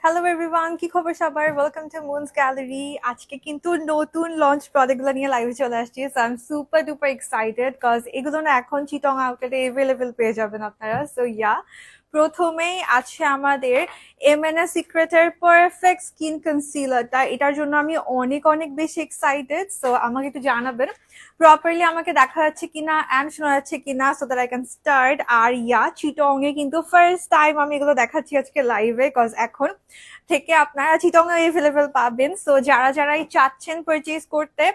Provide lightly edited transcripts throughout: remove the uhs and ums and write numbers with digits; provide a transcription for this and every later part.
Hello everyone, কি খবর সবার? Welcome to Moon's gallery. আজকে কিন্তু নতুন লঞ্চ প্রোডাক্টগুলো নিয়ে লাইভে চলে আসছি। So I am super duper excited cause এগুলো না এখন চিটং আউটলেটে এভেলেবেল পেয়ে যাবেন আপনারা। সো প্রথমেই আছে আমাদের এমএনএস সিক্রেটের পারফেক্ট স্কিন কনসিলারটা। এটার জন্য আমি অনেক অনেক বেশি এক্সাইটেড। সো আমাকে একটু জানাবেন প্রপারলি আমাকে দেখা যাচ্ছে কিনা অ্যান্ড শোনা যাচ্ছে কিনা, so that I can start. আর চিটং এ কিন্তু ফার্স্ট টাইম আমি এগুলো দেখাচ্ছি আজকে লাইভে, কজ এখন থেকে আপনারা চিটং এ এভেলেবেল পাবেন। সো যারা যারাই চাচ্ছেন পারচেজ করতে,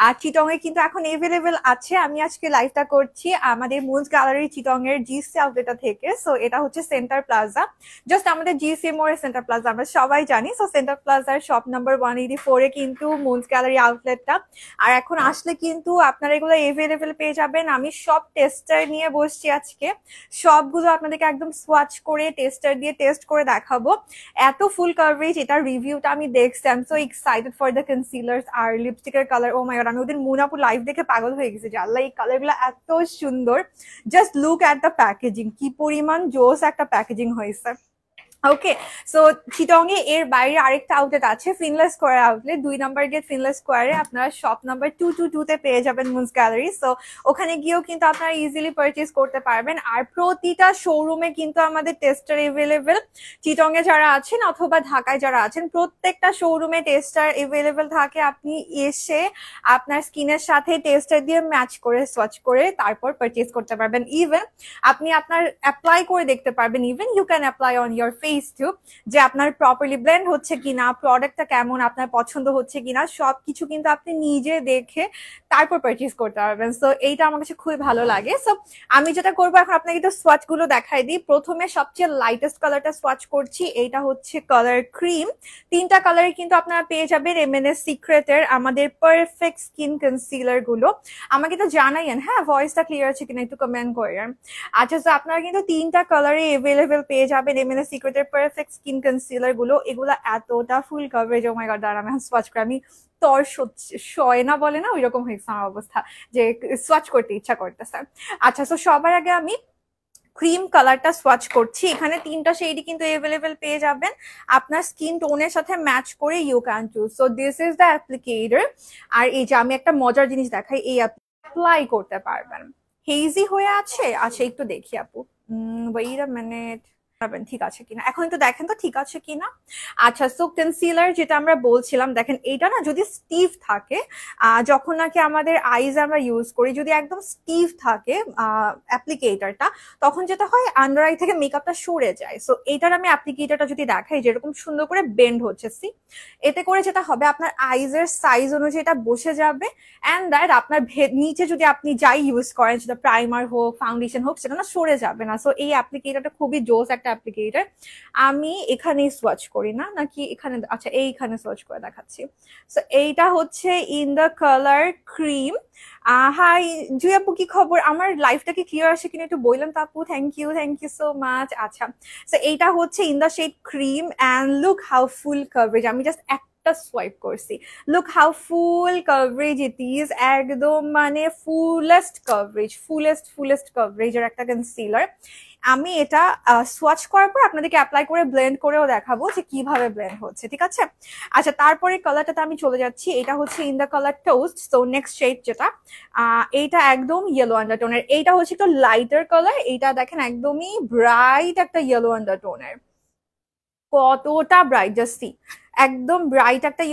আর চিটং এ কিন্তু এখন এভেলেবেল আছে। আমি আজকে লাইভটা করছি আমাদের মুনস গ্যালারি চিটং এর জিসি আউটলেটটা থেকে। সো এটা হচ্ছে সেন্টার প্লাজা, জাস্ট আমাদের জিসি মোড়ের সেন্টার প্লাজা আমরা সবাই জানি। সো সেন্টার প্লাজার শপ নাম্বার 184 এ কিন্তু মুনস গ্যালারি আউটলেটটা। আর এখন আসলে কিন্তু আপনারা এগুলো এভেলেবেল পেয়ে যাবেন। আমি সব টেস্টার নিয়ে বসছি আজকে, সবগুলো আপনাদেরকে একদম সোয়াচ করে টেস্টার দিয়ে টেস্ট করে দেখাবো। এত ফুল কভারেজ, এটার রিভিউটা আমি দেখছি। I am so excited for the concealers আর লিপস্টিকের কালার। ও মাই গড, আমি ওদের মুনাপু লাইভ দেখে পাগল হয়ে গেছি যে আল্লাহ এই কালারগুলো এত সুন্দর। Just look at the packaging, কি পরিমাণ জোস একটা প্যাকেজিং হয়েছে। ওকে, সো চিটং এ এর বাইরে আরেকটা আউটলেট আছে, ফিনলেস স্কোয়ার আউটলেট, 2 নম্বর গেট ফিনলেস স্কোয়ারে। আপনারা শপ নাম্বার 222 তে পেয়ে যাবেন মুনস গ্যালারি। সো ওখানে গিয়েও কিন্তু আপনারা ইজিলি পারচেজ করতে পারবেন। আর প্রতিটা শোরুমে কিন্তু আমাদের টেস্টার এভেলেবেল। চিটং এ যারা আছেন অথবা ঢাকায় যারা আছেন, প্রত্যেকটা শোরুমে টেস্টার এভেলেবেল থাকে। আপনি এসে আপনার স্কিনের সাথে টেস্টার দিয়ে ম্যাচ করে সোয়াচ করে তারপর পারচেজ করতে পারবেন। ইভেন আপনি আপনার অ্যাপ্লাই করে দেখতে পারবেন। Even you can apply on your face too, যে আপনার প্রপারলি ব্লেন্ড হচ্ছে কিনা, প্রোডাক্টটা কেমন, আপনার পছন্দ হচ্ছে কিনা, সবকিছু কিন্তু আপনি নিজে দেখে তারপর পারচেজ করতে পারবেন। সো এইটা আমার কাছে খুবই ভালো লাগে। সো আমি যেটা করবো এখন আপনাকে একটু সোয়াচ গুলো দেখাই দিই। প্রথমে সবচেয়ে লাইটেস্ট কালারটা সোয়াচ করছি, এইটা হচ্ছে কালার ক্রিম। 3টা কালারে কিন্তু আপনারা পেয়ে যাবেন এমএনএস সিক্রেটের আমাদের পারফেক্ট স্কিন কনসিলার গুলো। আমাকে তো জানাইয়েন, হ্যাঁ ভয়েসটা ক্লিয়ার আছে কিনা, একটু কমেন্ট করেন। আচ্ছা, তো আপনারা কিন্তু 3টা কালারে এভেলেবেল পেয়ে যাবেন এমএনএস সিক্রেটের পারফেক্ট স্কিন কনসিলার গুলো। এগুলো এতটা ফুল কভারেজ, ও মাই গড, দাঁড়া আমি সোয়াচ করে আমি তর সয় না বলে না, ওইরকম হয়েছে আমার অবস্থা যে সোয়াচ করতে ইচ্ছা করতেছে। আচ্ছা, তো সবার আগে আমি ক্রিম কালারটা সোয়াচ করছি। এখানে 3টা শেডই কিন্তু এভেলেবেল পেয়ে যাবেন আপনার স্কিন টোনের সাথে ম্যাচ করে। You can choose. So this is the applicator. আর এই যে আমি একটা মজার জিনিস দেখাই, এই অ্যাপ্লাই করতে পারবেন। হেজি হয়ে আছে, আচ্ছা একটু দেখি আপু, ওয়েট আ মিনিট, ঠিক আছে কিনা, এখন একটু দেখেন তো ঠিক আছে কিনা। আচ্ছা, সো কনসিলার যেটা আমরা বলছিলাম, দেখেন এইটা না যদি স্টিফ থাকে, যখন নাকি আমাদের আইজ আমরা ইউজ করি, যদি একদম স্টিফ থাকে অ্যাপ্লিকেটারটা, তখন যেটা হয় আন্ডার আই থেকে মেকআপটা সরে যায়। সো এইটার আমি অ্যাপ্লিকেটারটা যদি দেখাই, যেরকম সুন্দর করে বেন্ড হচ্ছে, সি এতে করে যেটা হবে আপনার আইজের সাইজ অনুযায়ী এটা বসে যাবে। অ্যান্ড দ্যাট আপনার নিচে যদি আপনি যাই ইউজ করেন, সেটা প্রাইমার হোক ফাউন্ডেশন হোক, সেটা না সরে যাবে না। সো এই অ্যাপ্লিকেটারটা খুবই জোস একটা অ্যাপ্লিকেটার। আমি এখানেই সোয়াচ করি না নাকি এখানে, আচ্ছা এইখানে সোয়াচ করে দেখাচ্ছি। সো এইটা হচ্ছে in the colour cream. Hi Jui আপু, কি খবর? আমার লাইফটা কি ক্লিয়ার আসে কিনা একটু বললাম তো আপু, থ্যাংক ইউ সো মাচ। আচ্ছা, সো এইটা হচ্ছে in the shade cream and look how full coverage. আমি জাস্ট একটা সোয়াইপ করছি, look how full coverage it is. একদম মানে ফুলেস্ট কভারেজের একটা কনসিলার। আমি এটা সোয়াচ করার পর আপনাদেরকে অ্যাপ্লাই করে ব্লেন্ড করেও দেখাবো যে কিভাবে ব্লেন্ড হচ্ছে, ঠিক আছে? আচ্ছা, তারপরে কালারটাতে আমি চলে যাচ্ছি। এটা হচ্ছে in the colour toast. So next shade যেটা, এইটা একদম ইয়েলো আন্ডারটোনের। এইটা হচ্ছে একটু লাইটার কালার। এইটা দেখেন একদমই ব্রাইট একটা ইয়েলো আন্ডারটোনের, কতটা ব্রাইট, জাস্ট সি, একদম ব্রাইট একটা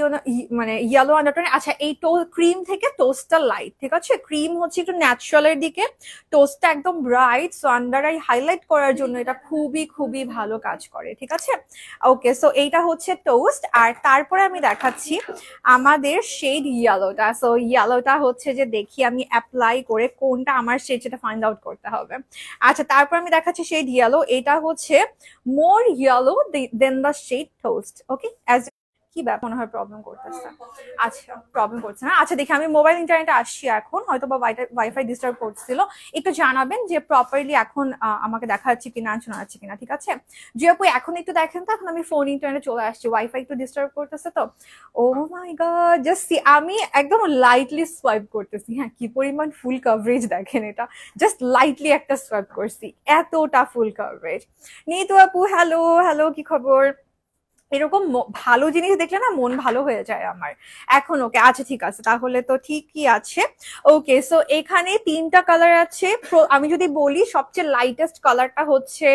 মানে ইয়েলো আন্ডারটোন। আচ্ছা, এই ক্রিম থেকে টোস্টটা লাইট, ঠিক আছে? ক্রিম হচ্ছে একটু ন্যাচারালের দিকে, টোস্টটা একদম bright. So under eye highlight করার জন্য এটা খুবই ভালো কাজ করে, ঠিক আছে? ওকে, সো এইটা হচ্ছে টোস্ট। আর তারপরে আমি দেখাচ্ছি আমাদের শেড ইয়েলোটা। সো ইয়েলোটা হচ্ছে যে দেখি আমি অ্যাপ্লাই করে কোনটা আমার শেড, সেটা ফাইন্ড আউট করতে হবে। আচ্ছা, তারপর আমি দেখাচ্ছি শেড ইয়েলো। এটা হচ্ছে more yellow than the shade toast. Okay, as কি ব্যাপার, মনে হয় প্রবলেম করতেছে। আচ্ছা, প্রবলেম করছে না। আচ্ছা, দেখি আমি মোবাইল ইন্টারনেটে আসছি এখন, হয়তো বা ওয়াইফাই ডিস্টার্ব করছিল। একটু জানাবেন যে প্রপারলি এখন আমাকে দেখা যাচ্ছে কিনা, শোনা যাচ্ছে কিনা, ঠিক আছে? জি আপু, এখন একটু দেখেন তো, এখন আমি ফোন ইন্টারনেটে চলে আসছি, ওয়াইফাই একটু ডিস্টার্ব করতেছে তো। Oh my god, just see, আমি একদম লাইটলি সোয়াইপ করতেছি। হ্যাঁ, কি পরিমাণ ফুল কভারেজ দেখেন, এটা জাস্ট লাইটলি একটা সোয়াইপ করছি, এতটা ফুল কভারেজ। নিতু আপু, হ্যালো, কি খবর? এরকম ভালো জিনিস দেখলে না মন ভালো হয়ে যায় আমার। এখন ওকে, আচ্ছা ঠিক আছে, তাহলে তো ঠিকই আছে। ওকে, সো এখানে তিনটা কালার আছে। আমি যদি বলি সবচেয়ে লাইটেস্ট কালারটা হচ্ছে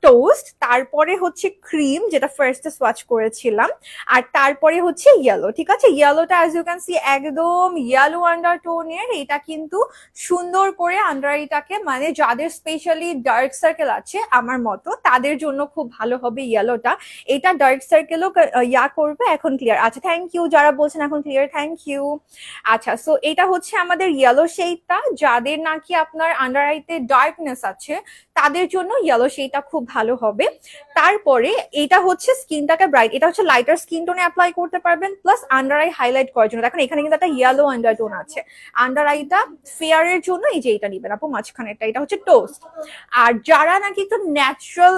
টোস্ট, তারপরে হচ্ছে ক্রিম যেটা ফার্স্টে সোয়াচ করেছিলাম, আর তারপরে হচ্ছে ইয়েলো। ঠিক আছে, ইয়েলোটা অ্যাজ ইউ ক্যান সি একদম ইয়েলো আন্ডারটোনের। এটা কিন্তু সুন্দর করে আন্ডার আইটাকে, মানে যাদের স্পেশালি ডার্ক সার্কেল আছে আমার মতো, তাদের জন্য খুব ভালো হবে ইয়েলোটা। এটা ডার্ক সার্কেলও করবে। এখন ক্লিয়ার? আচ্ছা, থ্যাংক ইউ যারা বলছেন এখন ক্লিয়ার, থ্যাংক ইউ। আচ্ছা, সো এটা হচ্ছে আমাদের ইয়েলো শেডটা। যাদের নাকি আপনার আন্ডার আইতে ডার্কনেস আছে তাদের জন্য ইয়েলো শেডটা খুব ভালো হবে। তারপরে এটা হচ্ছে স্কিনটাকে ব্রাইট, এটা হচ্ছে লাইটার স্কিন টোনে অ্যাপ্লাই করতে পারবেন, প্লাস আন্ডার আই হাইলাইট করার জন্য। দেখেন এখানে কিন্তু একটা ইয়েলো আন্ডারটোন আছে। আন্ডার আইটা ফেয়ারের জন্য এই যে এটা নিবেন আপু, মাঝখানেরটা, এটা হচ্ছে টোস্ট। আর যারা নাকি একটু ন্যাচারাল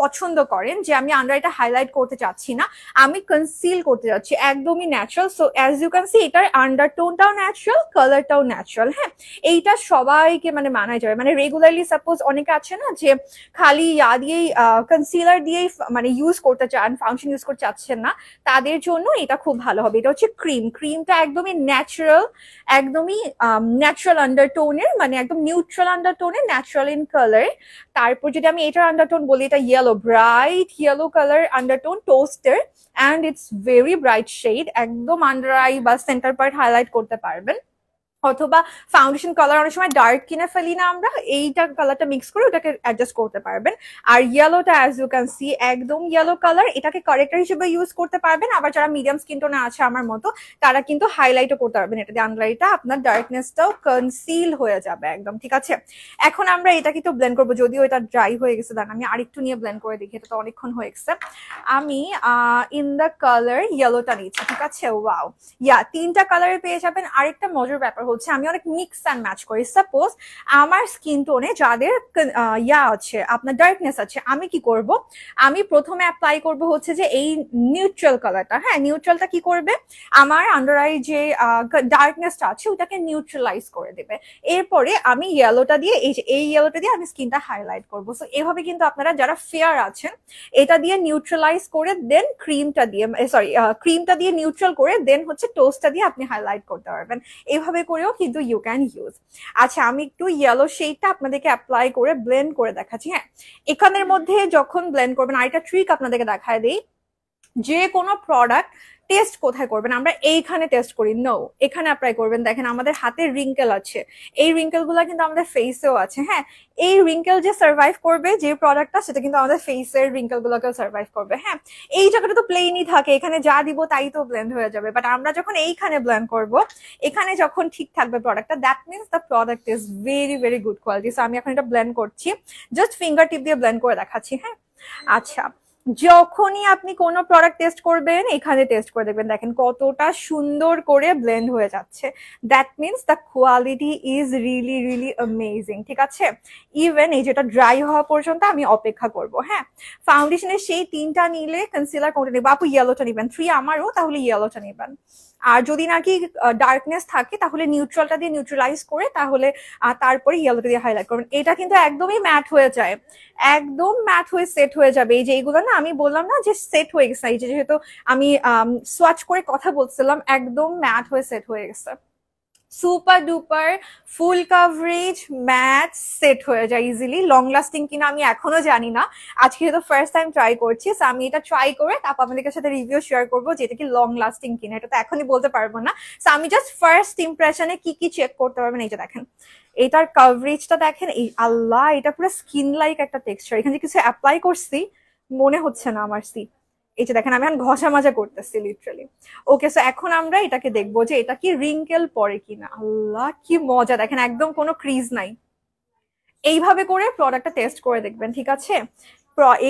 পছন্দ করেন, যে আমি আন্ডার আইটা হাইলাইট করতে চাচ্ছি না, আমি কনসিল করতে যাচ্ছি, একদমই natural. So as you can see এটার আন্ডারটোনটাও ন্যাচারাল, কালারটাও ন্যাচারাল। হ্যাঁ, এইটা সবাইকে মানে মানায় যাবে। মানে রেগুলারলি সাপোজ অনেকে আছে না যে খালি দিয়েই কনসিলার দিয়েই মানে ইউজ করতে চান, ফাউন্ডেশন ইউজ করতে চাচ্ছেন না, তাদের জন্য এটা খুব ভালো হবে। এটা হচ্ছে ক্রিম, ক্রিমটা একদমই ন্যাচারাল, একদমই ন্যাচারাল আন্ডারটোনের, মানে একদম নিউট্রাল আন্ডারটোনের, ন্যাচারাল ইন কালার। তারপর যদি আমি এটার আন্ডারটোন বলি, এটা yellow, bright yellow colour undertone, toaster, and it's very bright shade. একদম আন্ডার আই বা সেন্টার পার্ট হাইলাইট করতে পারবেন, অথবা ফাউন্ডেশন কালার অনেক সময় ডার্ক কিনে ফেলি না আমরা, এইটা কালারটা মিক্স করে ওটাকে অ্যাডজাস্ট করতে পারবেন। আর ইয়েলোটা অ্যাজ ইউ ক্যান সি একদম ইয়েলো কালার, এটাকে কারেক্টর হিসেবে ইউজ করতে পারবেন। আবার যারা মিডিয়াম স্কিন টোনে আছে আমার মতো, তারা কিন্তু হাইলাইটও করতে পারবেন। এটা দিয়ে আন্ডারআইটা আপনার ডার্কনেসটাও কনসিল হয়ে যাবে একদম। ঠিক আছে, এখন আমরা এটাকে একটু ব্লেন্ড করবো, যদিও এটা ড্রাই হয়ে গেছে। দেন আমি আরেকটু নিয়ে ব্লেন্ড করে দেখি, এটা তো অনেকক্ষণ হয়ে গেছে। আমি ইন দ্য কালার ইয়েলোটা নিচ্ছি। ঠিক আছে, ওয়াও, তিনটা কালারে পেয়ে যাবেন। আরেকটা মজার ব্যাপার হচ্ছে আমি অনেক মিক্স অ্যান্ড ম্যাচ করি। সাপোজ আমার স্কিন টোনে যাদের আছে, আপনার ডার্কনেস আছে, আমি কি করব, আমি প্রথমে অ্যাপ্লাই করব হচ্ছে যে এই নিউট্রাল কালারটা। হ্যাঁ, নিউট্রালটা কি করবে, আমার আন্ডার আই যে ডার্কনেসটা আছে ওটাকে নিউট্রালাইজ করে দেবে। এরপরে আমি ইয়েলোটা দিয়ে, এই ইয়েলোটা দিয়ে আমি স্কিনটা হাইলাইট করবো। সো এভাবে কিন্তু আপনারা যারা ফেয়ার আছেন, এটা দিয়ে নিউট্রালাইজ করে দেন ক্রিমটা দিয়ে, সরি ক্রিমটা দিয়ে নিউট্রাল করে দেন হচ্ছে টোস্টটা দিয়ে আপনি হাইলাইট করতে পারবেন। এভাবে করেও কিন্তু ইউ ক্যান ইউজ। আচ্ছা, আমি একটু ইয়েলো শেডটা আপনাদেরকে অ্যাপ্লাই করে ব্লেন্ড করে দেখাচ্ছি। হ্যাঁ, এখানের মধ্যে যখন ব্লেন্ড করবেন, আরেকটা ট্রিক আপনাদেরকে দেখায় দেই, যে কোনো প্রোডাক্ট টেস্ট কোথায় করবেন, আমরা এইখানে টেস্ট করি, নো, এখানে অ্যাপ্লাই করবেন। দেখেন আমাদের হাতে রিঙ্কেল আছে, এই রিঙ্কেল গুলা কিন্তু আমাদের ফেসেও আছে। হ্যাঁ, এই রিঙ্কেল যে সার্ভাইভ করবে যে প্রোডাক্টটা, সেটা কিন্তু আমাদের ফেসের রিঙ্কেল গুলোকেও সার্ভাইভ করবে। হ্যাঁ, এই জায়গাটা তো প্লেনই থাকে, এখানে যা দিব তাই তো ব্লেন্ড হয়ে যাবে। বাট আমরা যখন এইখানে ব্লেন্ড করব, এখানে যখন ঠিক থাকবে প্রোডাক্টটা, that means the product is very very good quality. So আমি এখন এটা ব্লেন্ড করছি, জাস্ট ফিঙ্গার টিপ দিয়ে ব্লেন্ড করে দেখাচ্ছি। হ্যাঁ, আচ্ছা, যখনই আপনি কোনো প্রোডাক্ট টেস্ট করবেন, এখানে টেস্ট করে দেখবেন, দেখেন কতটা সুন্দর করে ব্লেন্ড হয়ে যাচ্ছে। That means the quality is really really amazing. ঠিক আছে, ইভেন এই যেটা ড্রাই হওয়া পর্যন্ত আমি অপেক্ষা করব। হ্যাঁ, ফাউন্ডেশনের সেই তিনটা নিলে কনসিলার কোনটা নেবেন আপু, ইয়েলোটা নেবেন। 3 আমারও, তাহলে ইয়েলোটা নেবেন। আর যদি নাকি ডার্কনেস থাকে, তাহলে নিউট্রালটা দিয়ে নিউট্রালাইজ করে তাহলে তারপরে ইয়েলোটা দিয়ে হাইলাইট করবেন। এটা কিন্তু একদমই ম্যাট হয়ে যায়, একদম ম্যাট হয়ে সেট হয়ে যাবে। এই যে এইগুলো না, আমি বললাম না যে সেট হয়ে গেছে, এই যে যেহেতু আমি সোয়াচ করে কথা বলছিলাম, একদম ম্যাট হয়ে সেট হয়ে গেছে। Super duper full coverage matte set হয়ে যায় ইজিলি। লং লাস্টিং কিনা আমি এখনো জানি না, আজকে যেহেতু ফার্স্ট টাইম ট্রাই করছি, সো আমি এটা ট্রাই করে তারপর আপনাদের সাথে রিভিউ শেয়ার করবো যে এটা কি লং লাস্টিং কিনা। এটা তো এখনই বলতে পারবো না। সো আমি জাস্ট ফার্স্ট ইমপ্রেশনে কি কি চেক করতে পারবেন, এই যে দেখেন এটার কভারেজটা দেখেন, এই আল্লাহ, এটা পুরো স্কিন লাইক একটা টেক্সচার। এখানে কিছু অ্যাপ্লাই করছি, মনে হচ্ছে না আমার সি। এই যে দেখেন আমি এখন ঘষা মাজা করতেছি লিটারালি। ওকে, সো এখন আমরা এটাকে দেখবো যে এটা কি রিঙ্কেল পরে কিনা। আল্লাহ, কি মজা, দেখেন একদম কোনো ক্রিজ নাই। এইভাবে করে প্রোডাক্টটা টেস্ট করে দেখবেন। ঠিক আছে,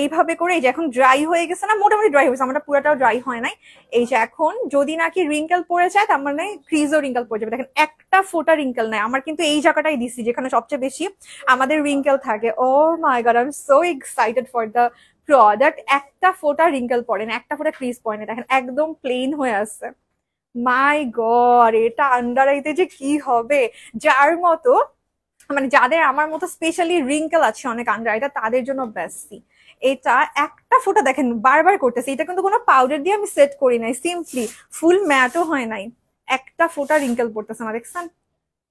এইভাবে করে, এই যে এখন ড্রাই হয়ে গেছে না, মোটামুটি ড্রাই হয়েছে, আমরা পুরোটাও ড্রাই হয় নাই। এই যে এখন যদি নাকি রিঙ্কেল পড়ে যায়, তার মানে ক্রিজও রিঙ্কেল পড়ে যাবে। দেখেন একটা ফোটা রিঙ্কেল নাই আমার, কিন্তু এই জায়গাটাই দিছি যেখানে সবচেয়ে বেশি আমাদের রিঙ্কেল থাকে। Oh my god, I am so excited for the product. একটা ফোটা রিঙ্কেল পড়ে না, একটা ফোটা ক্রিজ পড়ে না, দেখেন একদম প্লেন হয়ে আছে। মাই গড, এটা আন্ডার আইতে যে কি হবে, যার মতো মানে যাদের আমার মতো স্পেশালি রিঙ্কেল আছে অনেক আন্ডার, এটা তাদের জন্য বেস্ট। এটা একটা ফোঁটা দেখেন বারবার করতেছে, এটা কিন্তু কোনো পাউডার দিয়ে আমি সেট করি নাই, সিম্পলি ফুল ম্যাটও হয় নাই, একটা ফোঁটা রিঙ্কেল পড়তেছে না, দেখছেন?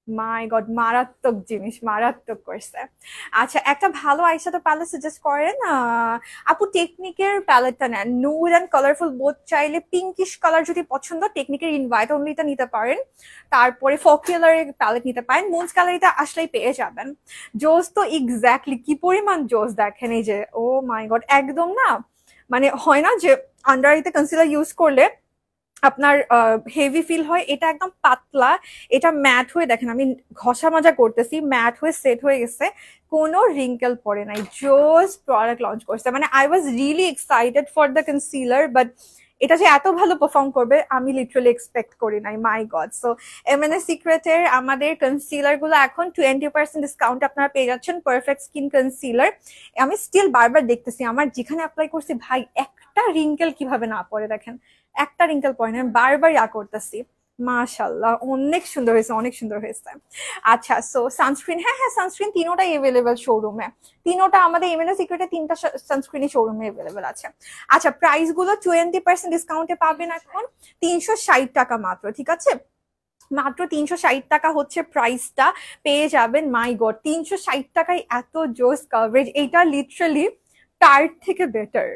মাই গড, মারাত্মক জিনিস, মারাত্মক করছে। আচ্ছা, একটা ভালো আইশ্যাডো প্যালেট সাজেস্ট করেন। আপু টেকনিকের প্যালেটটা নেন, নুড অ্যান্ড কালারফুল বোথ, চাইলে পিঙ্কিশ কালার যদি পছন্দ টেকনিকের ইনভাইট অনলিটা নিতে পারেন, তারপরে ফকিউলারের প্যালেট নিতে পারেন, মুনস গ্যালারিতে আসলেই পেয়ে যাবেন। জোস তো এক্স্যাক্টলি কি পরিমাণ জোস দেখেন, এই যে ও মাই গড, একদম না মানে হয় না যে আন্ডার আইতে কনসিলার ইউজ করলে আপনার হেভি ফিল হয়, এটা একদম পাতলা, এটা ম্যাট হয়ে দেখেন, আমি ঘষা মাজা করতেছি, ম্যাট হয়ে সেট হয়ে গেছে, কোনো রিঙ্কেল পড়ে নাই। জোস প্রোডাক্ট লঞ্চ করছে, মানে I was really excited for the concealer, but এটা যে এত ভালো পারফর্ম করবে আমি লিটারালি এক্সপেক্ট করি নাই। মাই গড। সো এমএনএস সিক্রেটের আমাদের কনসিলার গুলো এখন 20% ডিসকাউন্ট আপনারা পেয়ে যাচ্ছেন, পারফেক্ট স্কিন কনসিলার। আমি স্টিল বারবার দেখতেছি, আমার যেখানে অ্যাপ্লাই করছি ভাই একটা রিঙ্কেল কিভাবে না পড়ে, দেখেন একটা রিঙ্কেল পড়ে না, আমি বারবার করতেছি। মাশাল্লাহ, অনেক সুন্দর হয়েছে, অনেক সুন্দর হয়েছে। আচ্ছা, সো সানস্ক্রিন, হ্যাঁ হ্যাঁ সানস্ক্রিন তিনোটাই এভেলেবেল শোরুমে, তিনোটা আমাদের এমএনএস সিক্রেটে তিনটা সানস্ক্রিনই শোরুমে এভেলেবেল আছে। আচ্ছা, প্রাইস গুলো 20% ডিসকাউন্টে পাবেন এখন 360 টাকা মাত্র, ঠিক আছে? মাত্র 360 টাকা হচ্ছে প্রাইসটা, পেয়ে যাবেন। মাই গড, 360 টাকায় এত জোস কভারেজ, এইটা লিটারালি টার্ট থেকে বেটার।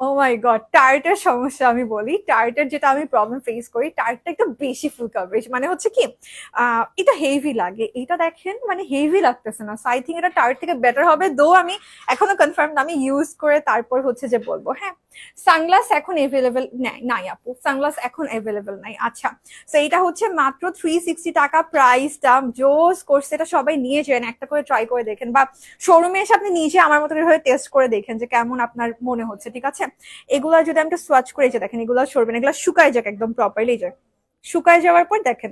ও মাই গড, টার্টের সমস্যা আমি বলি, টার্টের যেটা আমি প্রবলেম ফেস করি, টার্টটা একটু বেশি ফুল কভারেজ, মানে হচ্ছে কি এটা হেভি লাগে, এটা দেখেন মানে হেভি লাগতেছে না, সো আই থিঙ্ক এটা টার্ট থেকে বেটার হবে, দো আমি এখনো কনফার্ম না, আমি ইউজ করে তারপর হচ্ছে যে বলবো। হ্যাঁ, সানগ্লাস এখন এভেলেবেল নাই আপু, সানগ্লাস এখন এভেলেবেল নাই। আচ্ছা, তো এটা হচ্ছে মাত্র 360 টাকা প্রাইসটা, জোস করছে, এটা সবাই নিয়ে যান, একটা করে ট্রাই করে দেখেন, বা শোরুমে এসে আপনি নিজে আমার মতো করে টেস্ট করে দেখেন যে কেমন আপনার মনে হচ্ছে, ঠিক আছে? এগুলা যদি আমি সোয়াচ করে যে দেখেন, এগুলা সরবে না, এগুলা শুকায় যাক একদম প্রপারলি, যাক শুকায় যাওয়ার পর দেখেন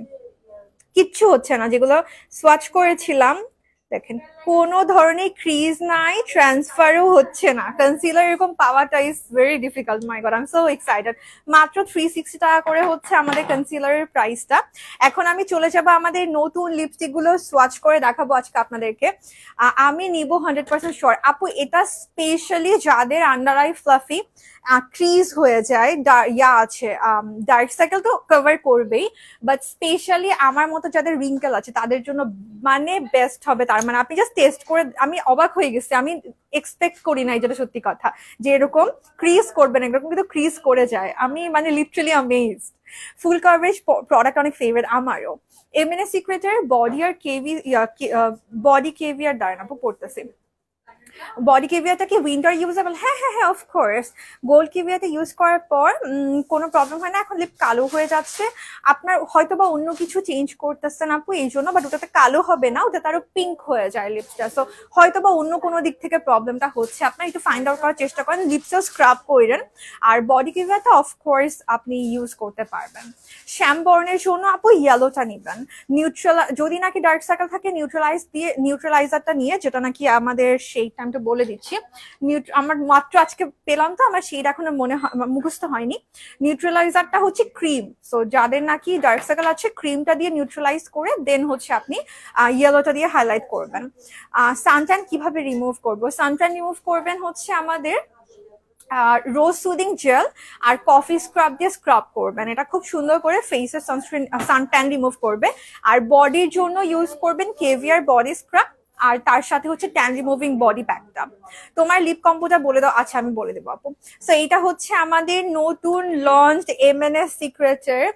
কিচ্ছু হচ্ছে না, যেগুলো সোয়াচ করেছিলাম দেখেন কোনো ধরনের ক্রিজ নাই, ট্রান্সফারও হচ্ছে না, কনসিলার এরকম পাওয়াটা is very difficult. My god, I am so excited. মাত্র 360 টাকা করে হচ্ছে আমাদের কনসিলারের প্রাইসটা। এখন আমি চলে যাব আমাদের নতুন লিপস্টিক গুলো সোয়াচ করে দেখাবো আজকে আপনাদেরকে। আমি নিব 100% শিওর আপু, এটা স্পেশালি যাদের আন্ডার আই ফ্লাফি, ক্রিজ হয়ে যায়, আছে ডার্ক সার্কেল তো কভার করবেই, বাট স্পেশালি আমার মতো যাদের রিঙ্কেল আছে তাদের জন্য মানে বেস্ট হবে। তার মানে আপনি জাস্ট টেস্ট করে, আমি অবাক হয়ে গেছি, আমি এক্সপেক্ট করি নাই, যেটা সত্যি কথা, যে এরকম ক্রিজ করবেন, এরকম কিন্তু ক্রিজ করে যায়, আমি মানে লিটারালি অ্যামেজড। ফুল কভারেজ প্রোডাক্ট অনেক ফেভারিট আমারও। এমএনএস সিক্রেটের বডি আর কেভি, বডি কেভি আর দাঁড়ান আপু পড়তেছি, বডি কিভিয়াটা কি উইন্টার ইউজেবল? হ্যাঁ হ্যাঁ হ্যাঁ, অফকোর্স। গোল্ড কিভিয়াতে ইউজ করার পর কোনো প্রবলেম হয় না। এখন লিপ কালো হয়ে যাচ্ছে, আপনার হয়তো বা অন্য কিছু চেঞ্জ করতেছেন আপু এই জন্য, বাট ওটাতে কালো হবে না, ওটাতে আরো পিঙ্ক হয়ে যায় লিপসটা, সো হয়তো বা অন্য কোনো দিক থেকে প্রবলেমটা হচ্ছে, আপনার একটু ফাইন্ড আউট করার চেষ্টা করেন, লিপসটাও স্ক্রাব করেন। আর বডি কিভিয়াটা অফকোর্স আপনি ইউজ করতে পারবেন। শ্যামবর্ণের জন্য আপু ইয়েলোটা নিবেন, নিউট্রাল, যদি নাকি ডার্ক সার্কেল থাকে নিউট্রালাইজারটা নিয়ে, যেটা নাকি আমাদের সেই টাইমটা বলে দিচ্ছি, আমার মাত্র আজকে পেলাম তো, আমার সেইটা এখনো মুখস্থ হয়নি। নিউট্রালাইজারটা হচ্ছে ক্রিম, সো যাদের নাকি ডার্ক সার্কেল আছে ক্রিমটা দিয়ে নিউট্রালাইজ করে দেন হচ্ছে আপনি ইয়েলোটা দিয়ে হাইলাইট করবেন। সানট্যান কিভাবে রিমুভ করবো? সানট্যান রিমুভ করবেন হচ্ছে আমাদের রোজ সুদিং জেল আর কফি স্ক্রাব দিয়ে স্ক্রাব করবেন, এটা খুব সুন্দর করে ফেসের সানট্যান রিমুভ করবে। আর বডির জন্য ইউজ করবেন কেভিয়ার বডি স্ক্রাব, আর তার সাথে হচ্ছে ট্যান রিমুভিং বডি প্যাকটা। তোমার লিপ কম্বোটা বলে দাও। আচ্ছা, আমি বলে দেবো আপু। সো এটা হচ্ছে আমাদের নতুন লঞ্চ এমএনএস সিক্রেটের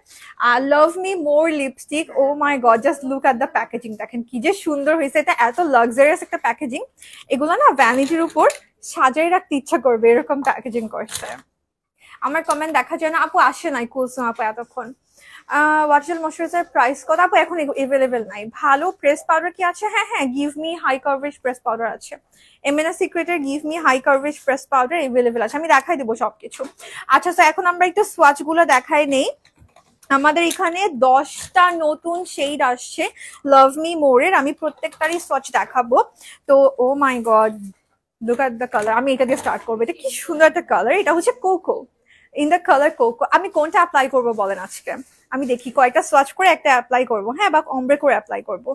love me more lipstick. Oh my god, just look at the packaging, দেখেন কি যে সুন্দর হয়েছে, এটা এত লাক্সারিয়াস একটা প্যাকেজিং, এগুলো না ভ্যানিটির উপর সাজাই রাখতে ইচ্ছা করবে, এরকম প্যাকেজিং করছে। আমার কমেন্ট দেখা যায় না আপু, আসে নাই কুলসুম আপু এতক্ষণ। ওয়াটার ময়শ্চারাইজার প্রাইস কত আপু? এখন এভেলেবেল নাই। ভালো প্রেস পাউডার কি আছে? হ্যাঁ হ্যাঁ, give me high coverage press powder আছে, এমএনএস সিক্রেটের give me high coverage press powder available আছে, আমি দেখাই দেবো সবকিছু। আচ্ছা, তো এখন আমরা একটু সোয়াচ গুলো দেখাই নেই। আমাদের এখানে 10টা নতুন শেড আসছে লাভ মি মোরের, আমি প্রত্যেকটারই সোয়াচ দেখাবো। তো oh my god, look at the colour. আমি এটা দিয়ে স্টার্ট করবো, এটা কি সুন্দর একটা কালার, এটা হচ্ছে cocoa, in the colour cocoa. আমি কোনটা অ্যাপ্লাই করবো বলেন আজকে? আমি দেখি কয়টা সোয়াচ করে একটা অ্যাপ্লাই করব, হ্যাঁ, বা অমব্রে করে অ্যাপ্লাই করব।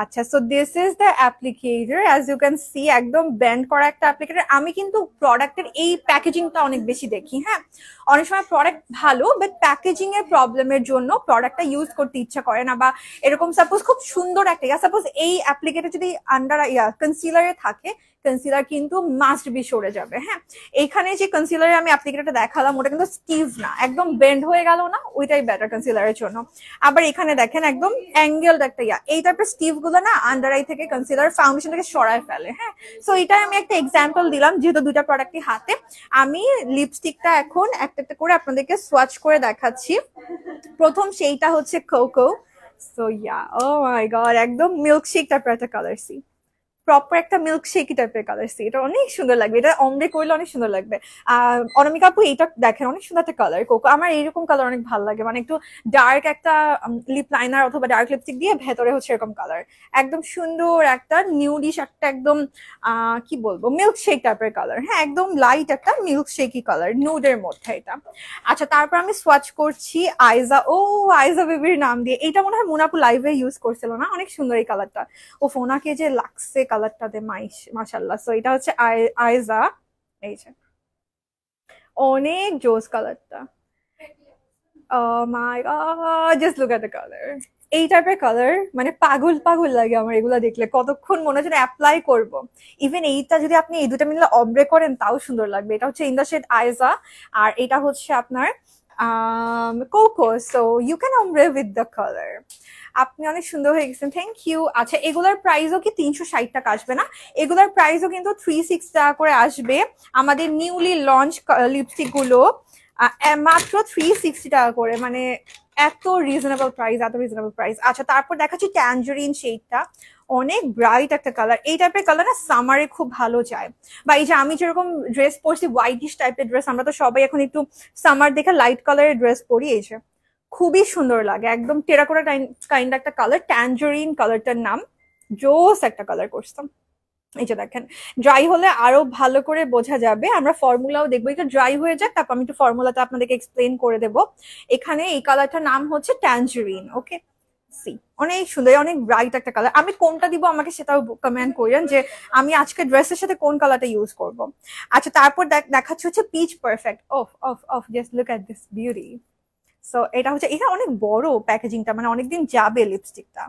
আচ্ছা, so this is the applicator, as you can see একদম ব্যান্ড করা একটা অ্যাপ্লিকেটর। আমি কিন্তু প্রোডাক্টের এই প্যাকেজিংটা অনেক বেশি দেখি, হ্যাঁ, অনেক সময় প্রোডাক্ট ভালো বাট প্যাকেজিং এর প্রবলেমের জন্য প্রোডাক্টটা ইউজ করতে ইচ্ছা করে না, বা এরকম সাপোজ খুব সুন্দর একটা সাপোজ এই অ্যাপ্লিকেটর যদি আন্ডার কনসিলারে থাকে, কনসিলার কিন্তু মাস্ট বি সরে যাবে, হ্যাঁ। এইখানে যে কনসিলারে আমি অ্যাপ্লিকেটরটা দেখালাম ওটা কিন্তু স্টিভ না, একদম বেন্ড হয়ে গেল না, ওইটাই বেটার কনসিলারের জন্য। আবার এখানে দেখেন একদম অ্যাঙ্গেলড একটা এই টাইপের স্টিভ গুলো না আন্ডার আই থেকে কনসিলার ফাউন্ডেশন থেকে সরায় ফেলে, হ্যাঁ। সো এটাই আমি একটা এক্সাম্পল দিলাম, যেহেতু দুইটা প্রোডাক্টই হাতে। আমি লিপস্টিকটা এখন একটা একটা করে আপনাদেরকে সোয়াচ করে দেখাচ্ছি। প্রথম সেইটা হচ্ছে cocoa. So O my god, একদম মিল্কশেক টাইপের একটা কালার, সি প্রপার একটা মিল্কশেকি টাইপের কালার, সি এটা অনেক সুন্দর লাগবে, এটা অমরে করলে অনেক সুন্দর লাগবে। অনামিকা আপু এইটা দেখেন, অনেক সুন্দর একটা কালার কোকো, আমার এইরকম কালার অনেক ভালো লাগে, মানে একটু ডার্ক একটা লিপ লাইনার অথবা ডার্ক লিপস্টিক দিয়ে ভেতরে হচ্ছে এরকম কালার, একদম সুন্দর একটা নিউডিশ একটা একদম কি বলবো মিল্কশেক টাইপের কালার, হ্যাঁ, একদম লাইট একটা মিল্কশেকি কালার নিউডের মধ্যে এটা। আচ্ছা, তারপর আমি সোয়াচ করছি আইজা, আইজা বেবির নাম দিয়ে, এটা মনে হয় মুনাপু লাইভে ইউজ করছিল না, অনেক সুন্দর এই কালারটা, ও ফোনাকে যে লাগছে কালারটাতে, মাশাআল্লাহ। সো এটা হচ্ছে আইজা, এই যে অনেক জোস কালারটা, my god, just look at the colour. এই টাইপের কালার মানে পাগল পাগল লাগে আমার এগুলা দেখলে, কতক্ষণ মনে হচ্ছে অ্যাপ্লাই করব। ইভেন এইটা যদি আপনি এই দুটা মিলে অমব্রে করেন তাও সুন্দর লাগবে। এটা হচ্ছে ইন দ্য শেড আইজা, আর এটা হচ্ছে আপনার cocoa. So you can ombre with the colour. আপনি অনেক সুন্দর হয়ে গেছেন, থ্যাংক ইউ। আচ্ছা, এগুলার প্রাইসও কি 360 টাকা আসবে না, এগুলার প্রাইসও কিন্তু 360 টাকা করে আসবে। আমাদের নিউলি লঞ্চ লিপস্টিক গুলো মাত্র 360 টাকা করে, মানে এত রিজনেবল প্রাইস, এত রিজনেবল প্রাইস। আচ্ছা, তারপর দেখাচ্ছি ট্যাঞ্জারিন শেডটা, অনেক ব্রাইট একটা কালার, এই টাইপের কালার না সামারে খুব ভালো যায়। বা এই যে আমি যেরকম ড্রেস পরছি হোয়াইটিশ টাইপের ড্রেস, আমরা তো সবাই এখন একটু সামার দেখে লাইট কালারের ড্রেস পরি, এই যে খুবই সুন্দর লাগে, একদম টেরাকোটা কাইন্ড একটা কালার, ট্যাঞ্জারিন কালারটার নাম, জোস একটা কালার করতাম। এই যে দেখেন, ড্রাই হলে আরো ভালো করে বোঝা যাবে, আমরা ফর্মুলাও দেখবো, একটু ড্রাই হয়ে যাক তারপর আমি একটু ফর্মুলাটা আপনাদেরকে এক্সপ্লেন করে দেব। এখানে এই কালারটার নাম হচ্ছে ট্যাঞ্জারিন, ওকে, সি অনেক সুন্দর, অনেক ব্রাইট একটা কালার। আমি কোনটা দিব আমাকে সেটাও কমেন্ট করেন যে আমি আজকে ড্রেসের সাথে কোন কালারটা ইউজ করব। আচ্ছা, তারপর দেখাচ্ছে হচ্ছে peach perfect, off off off, just look at this beauty. So এটা হচ্ছে, এটা অনেক বড় প্যাকেজিংটা, মানে অনেকদিন যাবে লিপস্টিকটা।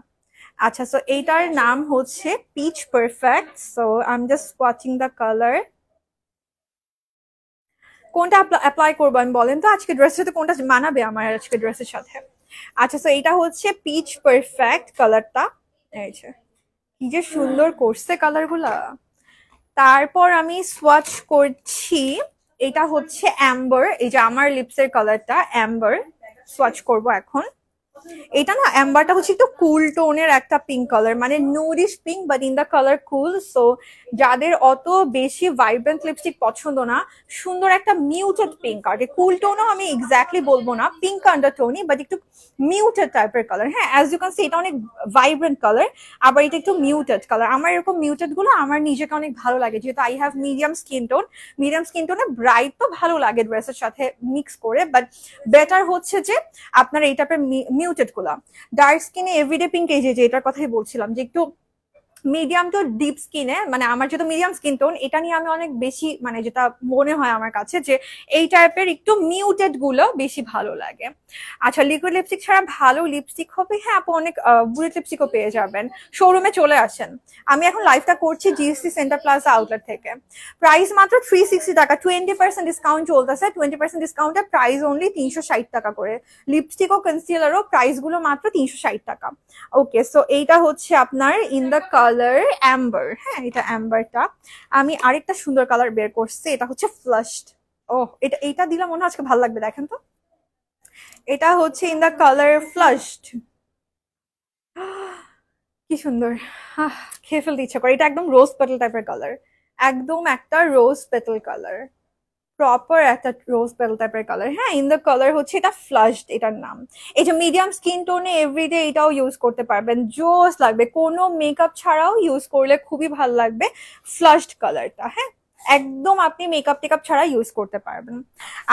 আচ্ছা, সো এইটার নাম হচ্ছে peach perfect. So I am just watching the colour. কোনটা অ্যাপ্লাই করবো আমি বলেন তো, আজকে ড্রেসের সাথে কোনটা মানাবে আমার আজকে ড্রেসের সাথে? আচ্ছা, সো এইটা হচ্ছে পিচ পারফেক্ট কালারটা, এই যে কি যে সুন্দর করছে কালার গুলা। তারপর আমি সোয়াচ করছি, এটা হচ্ছে অ্যাম্বার, এই যে আমার লিপসের কালারটা অ্যাম্বার, সোয়াচ করব এখন। এটা না অ্যাম্বারটা হচ্ছে একটু কুল টোনের একটা পিঙ্ক কালার, মানে nudish pink but in the colour cool. So যাদের অত বেশি ভাইব্রেন্ট লিপস্টিক পছন্দ না, সুন্দর একটা মিউটেড পিঙ্ক, আর কুল টোনও আমি এক্স্যাক্টলি বলবো না, পিঙ্ক আন্ডারটোনই বাট একটু মিউটেড টাইপের কালার, হ্যাঁ, অ্যাজ ইউ ক্যান সি এটা অনেক ভাইব্রেন্ট কালার, আবার এটা একটু মিউটেড কালার। আমার এরকম মিউটেড গুলো আমার নিজেকে অনেক ভালো লাগে, যেহেতু I have medium skin tone. Medium skin টোনে ব্রাইট তো ভালো লাগে ড্রেসের সাথে মিক্স করে, বাট বেটার হচ্ছে যে আপনার এই টাইপের মিউটেড গুলা। ডার্ক স্কিনে এভরিডে পিঙ্ক, এই যে এটার কথাই বলছিলাম যে একটু মিডিয়াম টু ডিপ স্কিনে, মানে আমার যেহেতু মিডিয়াম স্কিন টোন, এটা নিয়ে আমি অনেক বেশি, মানে যেটা মনে হয় আমার কাছে যে এই টাইপের একটু মিউটেড গুলো বেশি ভালো লাগে। আচ্ছা, লিকুইড লিপস্টিক ছাড়া ভালো লিপস্টিক হবে, হ্যাঁ আপু, অনেক বুলেট লিপস্টিকও পেয়ে যাবেন, শোরুমে চলে আসেন। আমি এখন লাইভটা করছি জিএসসি সেন্টার প্লাজা আউটলেট থেকে। প্রাইস মাত্র 360 টাকা, 20% ডিসকাউন্ট চলতেছে, 20% ডিসকাউন্টে প্রাইস অনলি 360 টাকা করে। লিপস্টিক ও কনসিলারও প্রাইস গুলো মাত্র 360 টাকা। ওকে, সো এইটা হচ্ছে আপনার ইন দ্য কালার অ্যাম্বার, হ্যাঁ, এটা অ্যাম্বারটা। আমি আরেকটা সুন্দর কালার বের করছি, এটা হচ্ছে ফ্লাশড। এটা দিলে মনে হয় আজকে ভালো লাগবে, দেখেন তো, এটা হচ্ছে ইন দ্য কালার ফ্লাশড, কি সুন্দর, খেয়ে ফেলতে ইচ্ছা করে। এটা একদম রোজ পেটাল টাইপের কালার, একদম একটা রোজ পেটাল কালার, প্রপার একটা রোজ পেটাল টাইপের কালার, হ্যাঁ, ইন দ্য কালার হচ্ছে এটা ফ্লাশড এটার নাম। এই যে মিডিয়াম স্কিন টোনে এভরিডে এটাও ইউজ করতে পারবেন, জোস লাগবে, কোনো মেকআপ ছাড়াও ইউজ করলে খুবই ভালো লাগবে ফ্লাশড কালারটা, হ্যাঁ, একদম আপনি মেকআপ টেকআপ ছাড়া ইউজ করতে পারবেন।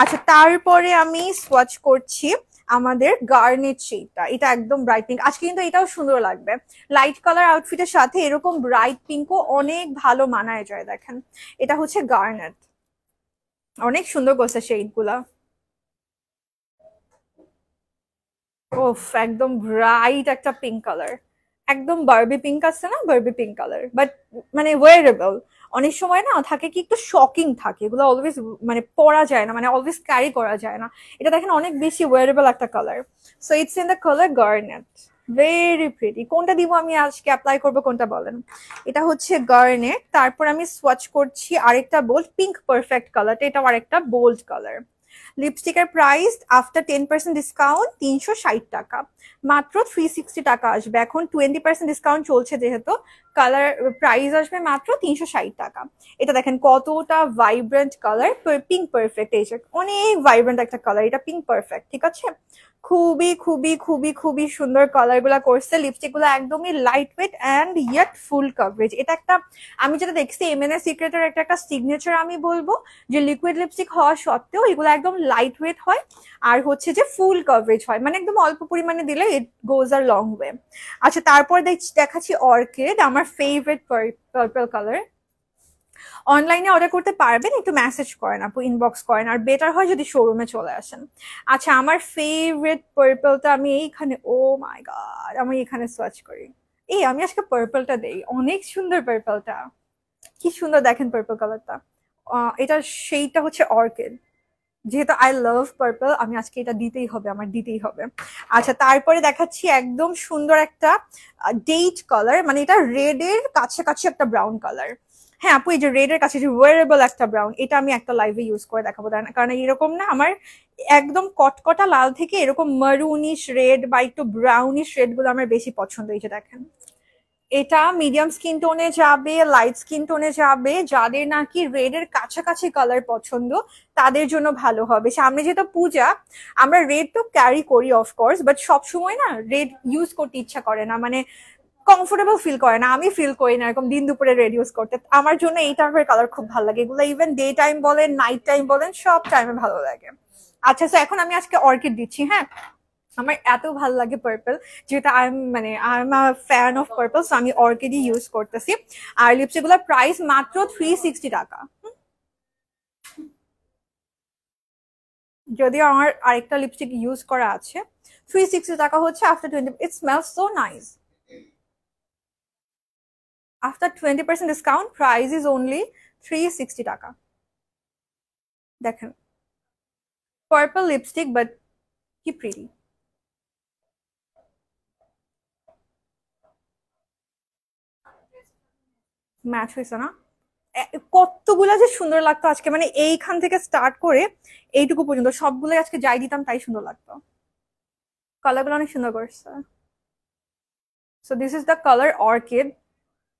আচ্ছা, তারপরে আমি সোয়াচ করছি আমাদের গার্নেট শেডটা, এটা একদম ব্রাইট পিঙ্ক। আজকে কিন্তু এটাও সুন্দর লাগবে লাইট কালার আউটফিটের সাথে, এরকম ব্রাইট পিঙ্কও অনেক ভালো মানায় যায়। দেখেন এটা হচ্ছে গার্নেট, অনেক সুন্দর করছে শেড গুলা। ওফ একদম ব্রাইট একটা পিঙ্ক কালার, একদম বারবি পিঙ্ক আছে না, বারবি পিঙ্ক কালার, বাট মানে ওয়ারেবল। অনেক সময় না থাকে কি একটু শকিং থাকে, এগুলো অলওয়েজ মানে পরা যায় না, মানে অলওয়েজ ক্যারি করা যায় না। এটা দেখেন অনেক বেশি ওয়ারেবল একটা colour. So it's in the colour garnet, very pretty. কোনটা দিব আমি আজকে, অ্যাপ্লাই করবো কোনটা বলেন? এটা হচ্ছে গার্নেট, তারপর আমি সোয়াচ করছি আরেকটা বোল্ড পিঙ্ক পারফেক্ট কালারটা, এটাও আরেকটা বোল্ড কালার। লিপস্টিকের প্রাইস আফটার 10% ডিসকাউন্ট 360 টাকা, মাত্র 360 টাকা আসবে। এখন 20% ডিসকাউন্ট চলছে যেহেতু, কালার প্রাইস আসবে মাত্র 360 টাকা। এটা দেখেন কতটা ভাইব্রেন্ট কালার, পিঙ্ক পারফেক্ট, এই যে অনেক ভাইব্রেন্ট একটা কালার, এটা পিঙ্ক পারফেক্ট, ঠিক আছে? খুবই খুবই খুবই খুবই সুন্দর কালার গুলা করছে। লিপস্টিক গুলো একদমই light weight and yet full coverage. এটা একটা, আমি যেটা দেখছি এমএনএ সিক্রেটের একটা সিগনেচার আমি বলবো, যে লিকুইড লিপস্টিক হওয়া সত্ত্বেও এগুলো একদম লাইট ওয়েট হয়, আর হচ্ছে যে ফুল কভারেজ হয়, মানে একদম অল্প পরিমাণে দিলে ইট গোজ আর লং ওয়ে। আচ্ছা তারপর দেখাচ্ছি অর্কিড, আমার ফেভারিট পার্পল কালার। অনলাইনে অর্ডার করতে পারবেন, একটু মেসেজ করেন আপু, ইনবক্স করেন, আর বেটার হয় যদি শোরুমে চলে আসেন। আচ্ছা আমার ফেভারিট পার্পলটা আমি এইখানে, ও মাই গড, আমি এখানে সোয়াচ করি। এই আমি আজকে পার্পলটা দেই, অনেক সুন্দর পার্পলটা, কি সুন্দর দেখেন পার্পল কালারটা। এটা সেইটা হচ্ছে অর্কিড, যেহেতু আই লাভ পার্পল, আমি আজকে এটা দিতেই হবে, আমার দিতেই হবে। আচ্ছা তারপরে দেখাচ্ছি একদম সুন্দর একটা ডেট কালার, মানে এটা রেড এর কাছাকাছি একটা ব্রাউন কালার। হ্যাঁ আপু এই যে রেড এর কাছে যে ওয়ারেবল একটা ব্রাউন, এটা আমি একটা লাইভে ইউজ করে দেখাবো, কারণ এরকম না আমার একদম কটকটা লাল থেকে এরকম মারুনিশ রেড বা একটু ব্রাউনিশ রেড গুলো আমার বেশি পছন্দ। এই যে দেখেন এটা মিডিয়াম স্কিন টোনে যাবে, লাইট স্কিন টোনে যাবে, যাদের নাকি রেড এর কাছাকাছি কালার পছন্দ তাদের জন্য ভালো হবে। সামনে যেহেতু পূজা, আমরা রেড তো ক্যারি করি অফকোর্স, বাট সবসময় না রেড ইউজ করতে ইচ্ছা করে না, মানে কমফোর্টেবল ফিল করে না, আমি ফিল করি না এরকম দিন দুপুরে রেড ইউজ করতে। আমার জন্য এই টাইপের কালার খুব ভালো লাগে, এগুলো ইভেন ডে টাইম বলেন নাইট টাইম বলেন সব টাইমে ভালো লাগে। আচ্ছা তো এখন আমি আজকে অর্কিড দিচ্ছি। হ্যাঁ আমার এত ভালো লাগে পার্পল, যেটা I am a fan of purple, so আমি অর্কিডই ইউজ করতেছি। আর লিপস্টিক গুলোর প্রাইস মাত্র 360 টাকা। যদিও আমার আরেকটা লিপস্টিক ইউজ করা আছে, 360 টাকা হচ্ছে after 20, it smells so nice. After 20% discount price is only 360 টাকা। দেখেন পার্পল লিপস্টিক, বাট কি প্রিটি। ম্যাচ হয়েছে না? কতগুলা যে সুন্দর লাগতো আজকে, মানে এইখান থেকে স্টার্ট করে এইটুকু পর্যন্ত সবগুলো আজকে যাই দিতাম তাই সুন্দর লাগতো। কালারগুলো অনেক সুন্দর করছে। So this is the colour orchid.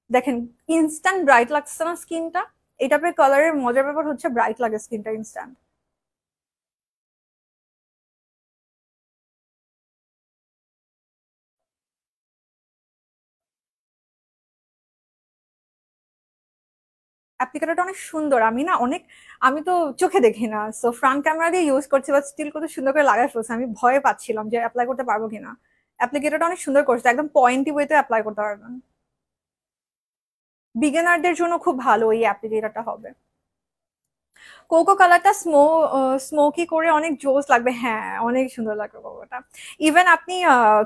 দেখেন ইনস্ট্যান্ট ব্রাইট লাগছে না স্কিনটা? এই টাইপের কালারের মজার ব্যাপার হচ্ছে ব্রাইট লাগে স্কিনটা ইনস্ট্যান্ট। অ্যাপ্লিকেটরটা অনেক সুন্দর, আমি না অনেক, আমি তো চোখে দেখি না, সো ফ্রন্ট ক্যামেরা দিয়ে ইউজ করছি, বাট স্টিল কত সুন্দর করে লাগাই ফেলছে, আমি ভয়ে পাচ্ছিলাম যে অ্যাপ্লাই করতে পারবো কিনা। অ্যাপ্লিকেটরটা অনেক সুন্দর করছে, একদম পয়েন্টি ওয়েতে অ্যাপ্লাই করতে পারবেন। বিগিনারদের জন্য খুব ভালো এই অ্যাপ্লিকেটরটা হবে। কোকো কালারটা স্মোকি করে অনেক জোস লাগবে, হ্যাঁ অনেক সুন্দর লাগবে কোকোটা। ইভেন আপনি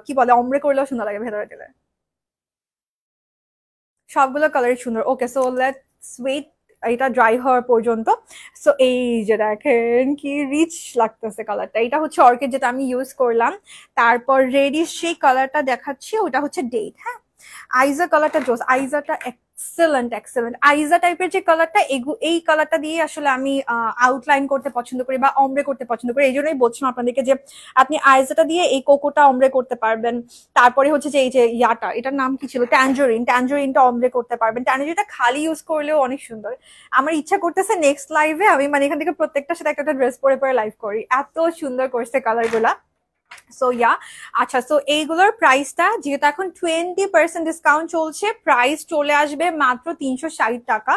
কি বলে অমব্রে করলেও সুন্দর লাগে ভেতরে দিলে। সবগুলো কালারই সুন্দর। ওকে সো লেটস ওয়েট এটা ড্রাই হওয়ার পর্যন্ত। সো এই যে দেখেন কি রিচ লাগতেছে কালারটা, এটা হচ্ছে অর্কিড যেটা আমি ইউজ করলাম। তারপর রেডিশ সেই কালারটা দেখাচ্ছি, ওটা হচ্ছে ডেট। হ্যাঁ আইজা কালারটা জোস, আইজাটা এক্সেলেন্ট এক্সেলেন্ট। আইজা টাইপের যে কালারটা, এই কালারটা দিয়ে আসলে আমি আউটলাইন করতে পছন্দ করি বা অমব্রে করতে পছন্দ করি, এই জন্যই বলছিলাম আপনাদেরকে যে আপনি আইজাটা দিয়ে এই কোকোটা অমব্রে করতে পারবেন। তারপরে হচ্ছে যে এই যে ইয়াটা, এটার নাম কি ছিল, ট্যাঞ্জেরিনটা অমব্রে করতে পারবেন। ট্যাঞ্জেরিনটা খালি ইউজ করলেও অনেক সুন্দর। আমার ইচ্ছা করতেছে নেক্সট লাইভে আমি মানে এখান থেকে প্রত্যেকটার সাথে একটা ড্রেস পরে পরে লাইভ করি, এত সুন্দর করছে কালার গুলা। সো ইয়া আচ্ছা, সো এইগুলোর প্রাইসটা যেহেতু এখন 20% ডিসকাউন্ট চলছে, প্রাইস চলে আসবে মাত্র 360 টাকা।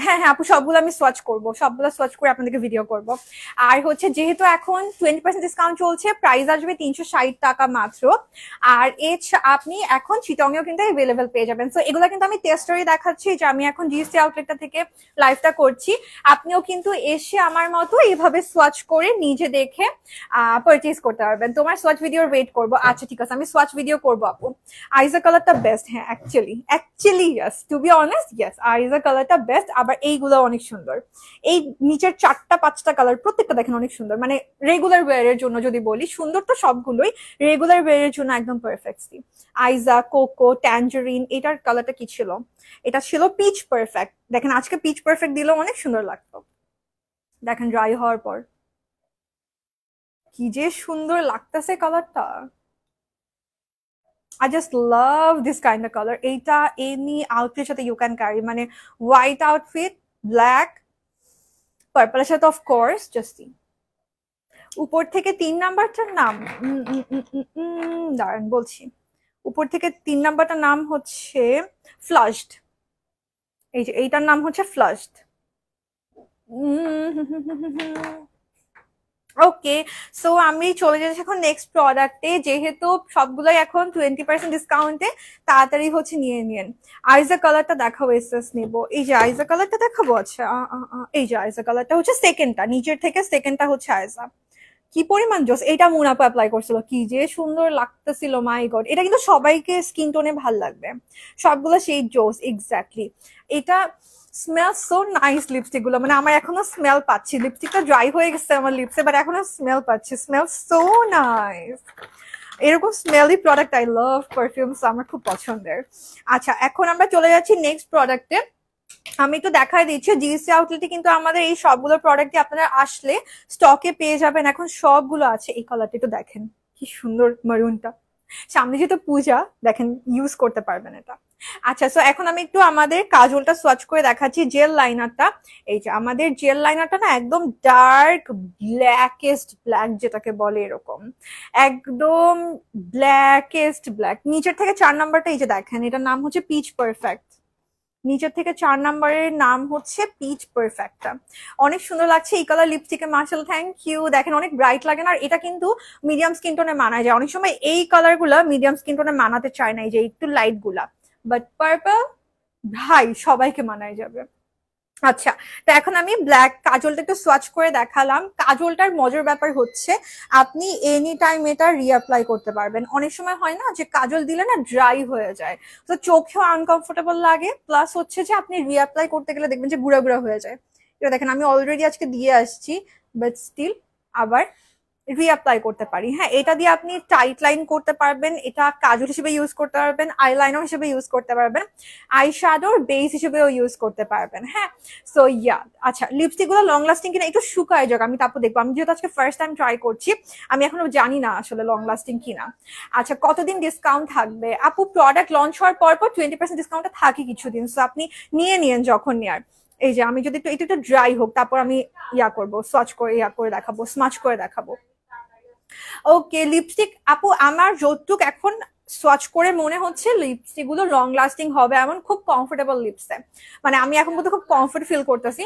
হ্যাঁ হ্যাঁ আপু, সবগুলো আমি সোয়াচ করব, সবগুলো সোয়াচ করে আপনাদেরকে ভিডিও করব। আর হচ্ছে যেহেতু এখন 20% ডিসকাউন্ট চলছে, প্রাইস আসবে 360 টাকা মাত্র। আর আপনি এখন চিটংয়েও কিন্তু অ্যাভেলেবেল পেয়ে যাবেন। সো এগুলো কিন্তু আমি টেস্টারে দেখাচ্ছি, যে আমি এখন জিএসসি আউটলেটটা থেকে লাইভটা করছি। আপনিও কিন্তু এসে আমার মতো এইভাবে সোয়াচ করে নিজে দেখে পারচেজ করতে পারবেন। তোমার সোয়াচ ভিডিওর ওয়েট করবো। আচ্ছা ঠিক আছে, আমি সোয়াচ ভিডিও করবো আপু। আইজা কালারটা বেস্ট, হ্যাঁ actually yes, to be honest yes, Aija কালারটা বেস্ট। আবার এইগুলো অনেক সুন্দর, এই নিচের 4টা 5টা কালার প্রত্যেকটা দেখেন অনেক সুন্দর। মানে রেগুলার ওয়ারের জন্য যদি বলি, সুন্দর তো সবগুলোই, রেগুলার ওয়ারের জন্য একদম পারফেক্টলি। আইজা, কোকো, ট্যাঞ্জারিন, এটার কালারটা কি ছিল? এটা ছিল পিচ পারফেক্ট। দেখেন আজকে পিচ পারফেক্ট দিলেও অনেক সুন্দর লাগতো। দেখেন ড্রাই হওয়ার পর কি যে সুন্দর লাগতেছে কালারটা। I just love this kind of color. এইটা এনি আউটফিট সাথে ইউ ক্যান ক্যারি, মানে হোয়াইট আউটফিট, ব্ল্যাক, পার্পলের সাথে অফ কোর্স জাস্ট। উপর থেকে 3 নাম্বারটার নাম দাঁড়ান বলছি। উপর থেকে 3 নাম্বারটার নাম হচ্ছে ফ্লাশড। এই যে এইটার নাম হচ্ছে ফ্লাশড। ওকে, সো আমি চলে যাচ্ছি এখন নেক্সট প্রোডাক্টে। যেহেতু সবগুলোই এখন 20% ডিসকাউন্টে, তাড়াতাড়ি হচ্ছে নিয়ে নিন। আইজা কালারটা দেখাবো, এসএস নিব। এই যে আইজা কালারটা দেখাবো। আচ্ছা এই যে আইজা কালারটা হচ্ছে সেকেন্ডটা, নিচের থেকে সেকেন্ডটা হচ্ছে আইজা। কি পরিমাণ জোস! এটা মুনাপা অ্যাপ্লাই করছিল, কি যে সুন্দর লাগতেছিল, মাই গড। এটা কিন্তু সবাইকে স্কিন টোনে ভাল লাগবে, সবগুলো সেই জোস এক্স্যাক্টলি। এটা স্মেল সো নাইস, লিপস্টিক গুলো, মানে আমার এখনো স্মেল পাচ্ছি। লিপস্টিকটা ড্রাই হয়ে গেছে আমার লিপসে, বাট এখনো স্মেল পাচ্ছি। Smell so nice. এরকম smelly product I love, perfumes আমার খুব পছন্দের। আচ্ছা এখন আমরা চলে যাচ্ছি নেক্সট প্রোডাক্টে। আমি একটু দেখাই দিচ্ছি, জিএসসি আউটলেটে কিন্তু আমাদের এই সবগুলো প্রোডাক্টই আপনারা আসলে স্টকে পেয়ে যাবেন। এখন সবগুলো আছে। এই কালারটা একটু দেখেন কি সুন্দর, মারুনটা। সামনে যেহেতু পূজা, দেখেন ইউজ করতে পারবেন এটা। আচ্ছা, সো এখন আমি একটু আমাদের কাজলটা সোয়াচ করে দেখাচ্ছি, জেল লাইনারটা। এই যে আমাদের জেল লাইনারটা না একদম ডার্ক ব্ল্যাকেস্ট ব্ল্যাক যেটাকে বলে, এরকম একদম ব্ল্যাকেস্ট ব্ল্যাক। নিচের থেকে 4 নাম্বারটা এই যে দেখেন, এটার নাম হচ্ছে পিচ পারফেক্ট। নিচের থেকে 4 নাম্বারের নাম হচ্ছে পিচ পারফেক্টটা। অনেক সুন্দর লাগছে এই কালার লিপস্টিকে, মার্শাল থ্যাংক ইউ। দেখেন অনেক ব্রাইট লাগে না, আর এটা কিন্তু মিডিয়াম স্কিন টোনে মানায় যায়। অনেক সময় এই কালার গুলা মিডিয়াম স্কিন টোনে মানাতে চায় না, এই যে একটু লাইট গুলা, বাট পার্পল ভাই সবাইকে মানায় যাবে। আচ্ছা, তো এখন আমি ব্ল্যাক কাজলটা একটু সোয়াচ করে দেখালাম। কাজলটার মজার ব্যাপার হচ্ছে আপনি এনি টাইম এটা রিঅ্যাপ্লাই করতে পারবেন। অনেক সময় হয় না যে কাজল দিলে না ড্রাই হয়ে যায়, তো চোখেও আনকমফোর্টেবল লাগে, প্লাস হচ্ছে যে আপনি রিঅ্যাপ্লাই করতে গেলে দেখবেন যে গুঁড়া গুঁড়া হয়ে যায়। এটা দেখেন আমি অলরেডি আজকে দিয়ে আসছি, বাট স্টিল আবার রিঅ্যাপ্লাই করতে পারি। হ্যাঁ, এটা দিয়ে আপনি টাইট লাইন করতে পারবেন, এটা কাজল হিসেবে ইউজ করতে পারবেন, আইলাইনার হিসেবে ইউজ করতে পারবেন, আই শ্যাডোর বেস হিসেবেও ইউজ করতে পারবেন। হ্যাঁ, সো ইয়া। আচ্ছা, লিপস্টিক গুলো লং লাস্টিং কিনা একটু শুকায় যাক, আমি তারপর দেখবো। আমি যেহেতু আজকে ফার্স্ট টাইম ট্রাই করছি, আমি এখনো জানি না আসলে লং লাস্টিং কিনা। আচ্ছা, কতদিন ডিসকাউন্ট থাকবে আপু? প্রোডাক্ট লঞ্চ হওয়ার পর 20% ডিসকাউন্টে থাকে কিছুদিন, সো আপনি নিয়ে নিন যখন নেয়ার। এই যে আমি যদি একটু এটা একটু ড্রাই হোক, তারপর আমি ইয়া করবো, সোয়াচ করে ইয়া করে দেখাবো, স্মাচ করে দেখাবো। ওকে, লিপস্টিক আপু আমার যতটুক এখন সোয়াচ করে মনে হচ্ছে লিপস্টিক গুলো লং লাস্টিং হবে, এমন খুব কমফোর্টেবল লিপসে। মানে আমি এখন মধ্যে খুব কমফোর্ট ফিল করতেছি।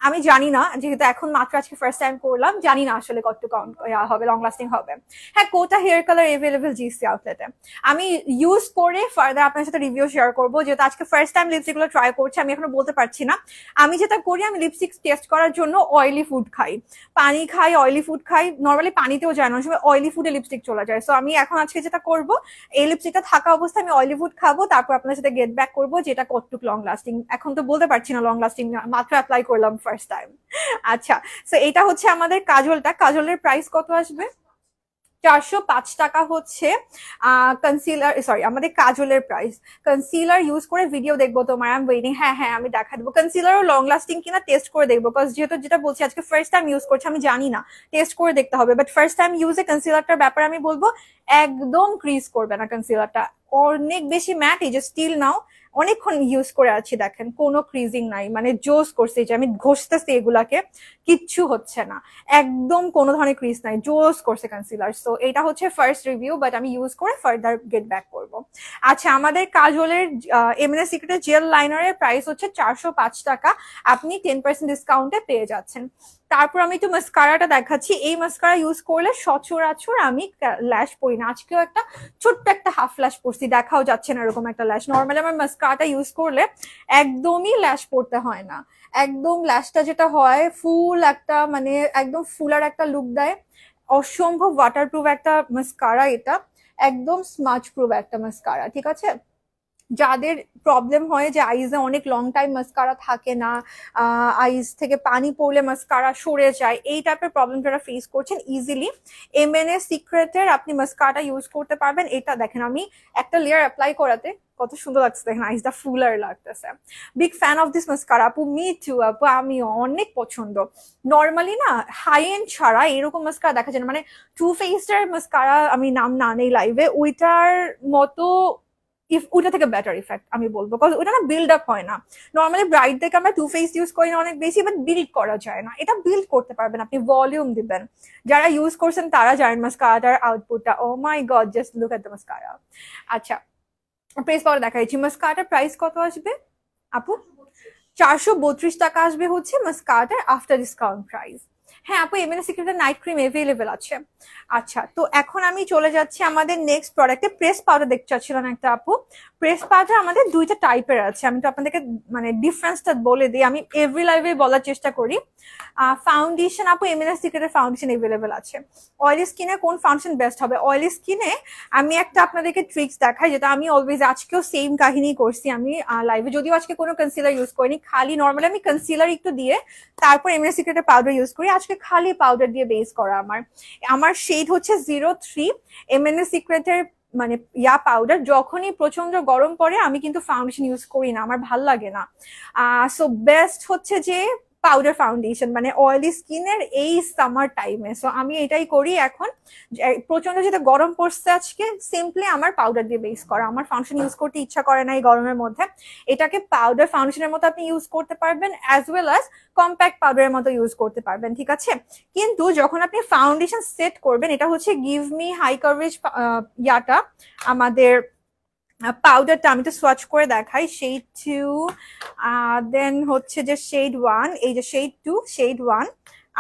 আমি জানি না, যেহেতু এখন মাত্র আজকে ফার্স্ট টাইম করলাম, জানি না আসলে কতটুকু হবে, লং লাস্টিং হবে। হ্যাঁ, কোটা হেয়ার কালার এভেলেবেল জিএসসি আউটলেটে। আমি ইউজ করে ফার্দার আপনার সাথে রিভিউ শেয়ার করবো, যেহেতু আজকে ফার্স্ট টাইম লিপস্টিক গুলো ট্রাই করছি, আমি এখনো বলতে পারছি না। আমি যেটা করি, আমি লিপস্টিক টেস্ট করার জন্য অয়েলি ফুড খাই, পানি খাই, অয়েলি ফুড খাই। নর্মালি পানিতেও যায় না, সময় অয়েলি ফুডে লিপস্টিক চলে যায়। সো আমি এখন আজকে যেটা করবো, এই লিপস্টিকটা থাকা অবস্থায় আমি অয়েলি ফুড খাবো, তারপর আপনার সাথে গেট ব্যাক করবো যেটা কতটুকু লং লাস্টিং। এখন তো বলতে পারছি না লং লাস্টিং, মাত্র অ্যাপ্লাই করলাম ফার্স্ট টাইম। আচ্ছা, সো এটা হচ্ছে আমাদের কাজলটা। কাজলের প্রাইস কত আসবে? 405 টাকা হচ্ছে কনসিলার, সরি আমাদের কাজলের প্রাইস। কনসিলার ইউজ করে ভিডিও দেখবো তোমার, আই এম ওয়েটিং। হ্যাঁ হ্যাঁ আমি দেখা দেবো। কনসিলারও লং লাস্টিং কিনা টেস্ট করে দেখবো, বিকজ যেহেতু যেটা বলছি আজকে ফার্স্ট টাইম ইউজ করছি, আমি জানি না, টেস্ট করে দেখতে হবে। বাট ফার্স্ট টাইম ইউজে কনসিলারটার ব্যাপারে আমি বলবো একদম ক্রিজ করবে না কনসিলারটা, অনেক বেশি ম্যাট। এই যে স্টিল নাও অনেকক্ষণ ইউজ করে আছি, দেখেন কোনো ক্রিজিং নাই, মানে জোস করছে, যে আমি ঘষতেছি এগুলাকে কিচ্ছু হচ্ছে না, একদম কোনো ধরনের ক্রিজ নাই, জোস করছে কনসিলার। সো এটা হচ্ছে ফার্স্ট রিভিউ, বাট আমি ইউজ করে ফার্দার গেট ব্যাক করবো। আচ্ছা, আমাদের কাজলের এমএনএস সিক্রেটের জেল লাইনারের প্রাইস হচ্ছে 405 টাকা, আপনি 10% ডিসকাউন্টে পেয়ে যাচ্ছেন। তারপর আমি একটু মাস্কারাটা দেখাচ্ছি। এই মাস্কারা ইউজ করলে সচরাচর আমি ল্যাশ পরি না, আজকেও একটা ছোট্ট একটা হাফ ল্যাশ পরছি, দেখাও যাচ্ছে না এরকম একটা ল্যাশ। নর্মালি আমার মাস্কারাটা ইউজ করলে একদমই ল্যাশ পড়তে হয় না, একদম ল্যাশটা যেটা হয় ফুল একটা, মানে একদম ফুলার একটা লুক দেয়। অসম্ভব ওয়াটারপ্রুফ একটা মাস্কারা এটা, একদম স্মাচ প্রুফ একটা মাস্কারা, ঠিক আছে। যাদের প্রবলেম হয় যে আইজে অনেক লং টাইম মাস্কারা থাকে না, আইজ থেকে পানি পড়লে মাস্কারা সরে যায়, এই টাইপের প্রবলেম যারা ফেস করছেন, ইজিলি এমএনএস সিক্রেটের আপনি মাস্কারাটা ইউজ করতে পারবেন। এটা দেখেন আমি একটা লেয়ার অ্যাপ্লাই করাতে কত সুন্দর লাগছে, দেখেন আইজটা ফুলার লাগতেছে। Big fan of this mascara আপু, মি টু আপু, আমি অনেক পছন্দ। নর্মালি না হাই এন্ড ছাড়া এরকম মাস্কারা দেখা যায় না, মানে টু ফেসের মাস্কারা আমি নাম না নেই লাইভে, ওইটার মতো ওইটা থেকে বেটার ইফেক্ট আমি বলবো, বিকজ ওটা না বিল্ড আপ হয় না। নর্মালি ব্রাইট থেকে আমরা টু ফেস ইউজ করি না অনেক বেশি, বাট বিল্ড করা যায় না, এটা বিল্ড করতে পারবেন আপনি, ভলিউম দিবেন। যারা ইউজ করছেন তারা জানেন মাস্কারাটার আউটপুটটা, oh my god, just look at the mascara. আচ্ছা, প্রাইস পাওয়ার দেখা যাচ্ছি, মাস্কারাটার প্রাইস কত আসবে আপু? 432 টাকা আসবে হচ্ছে মাস্কারাটার আফটার ডিসকাউন্ট প্রাইস। হ্যাঁ আপু, এমএনএস সিক্রেটের নাইট ক্রিম এভেলেবেল আছে। আচ্ছা, তো এখন আমি চলে যাচ্ছি আমাদের নেক্সট প্রোডাক্টে। প্রেস পাউডার দেখতে চাচ্ছিলেন একটা আপু। প্রেস পাউডার আমাদের দুইটা টাইপের আছে, আমি তো আপনাদেরকে মানে ডিফারেন্সটা বলে দিই, আমি এভরি লাইভে বলার চেষ্টা করি। ফাউন্ডেশন আপু, এমএনএস সিক্রেটের ফাউন্ডেশন এভেলেবেল আছে। অয়েলি স্কিনে কোন ফাউন্ডেশন বেস্ট হবে? অয়েলি স্কিনে আমি একটা আপনাদেরকে ট্রিক্স দেখাই, যেটা আমি অলওয়েজ, আজকেও সেম কাহিনী করছি আমি লাইভে, যদিও আজকে কোনো কনসিলার ইউজ করিনি, খালি নর্মালি আমি কনসিলার একটু দিয়ে তারপর এমএনএস সিক্রেটের পাউডার ইউজ করি। আজকে খালি পাউডার দিয়ে বেস করা আমার শেড হচ্ছে 03। এমএনএস সিক্রেটের মানে পাউডার, যখনই প্রচন্ড গরম পড়ে আমি কিন্তু ফাউন্ডেশন ইউজ করি না, আমার ভাল লাগে না। সো বেস্ট হচ্ছে যে পাউডার ফাউন্ডেশন, মানে অয়েলি স্কিনের এই সামার টাইমে। সো আমি এটাই করি এখন, প্রচন্ড যেটা গরম পড়ছে আজকে, সিম্পলি আমার পাউডার দিয়ে বেস করা, আমার ফাউন্ডেশন ইউজ করতে ইচ্ছা করে না এই গরমের মধ্যে। এটাকে পাউডার ফাউন্ডেশনের মতো আপনি ইউজ করতে পারবেন, অ্যাজ ওয়েল অ্যাজ কম্প্যাক্ট পাউডারের মতো ইউজ করতে পারবেন, ঠিক আছে। কিন্তু যখন আপনি ফাউন্ডেশন সেট করবেন, এটা হচ্ছে গিভ মি হাই কভারেজ আমাদের পাউডারটা, আমি তো সোয়াচ করে দেখাই, শেড 2, দেন হচ্ছে যে শেড 1, এই যে শেড 2, শেড 1,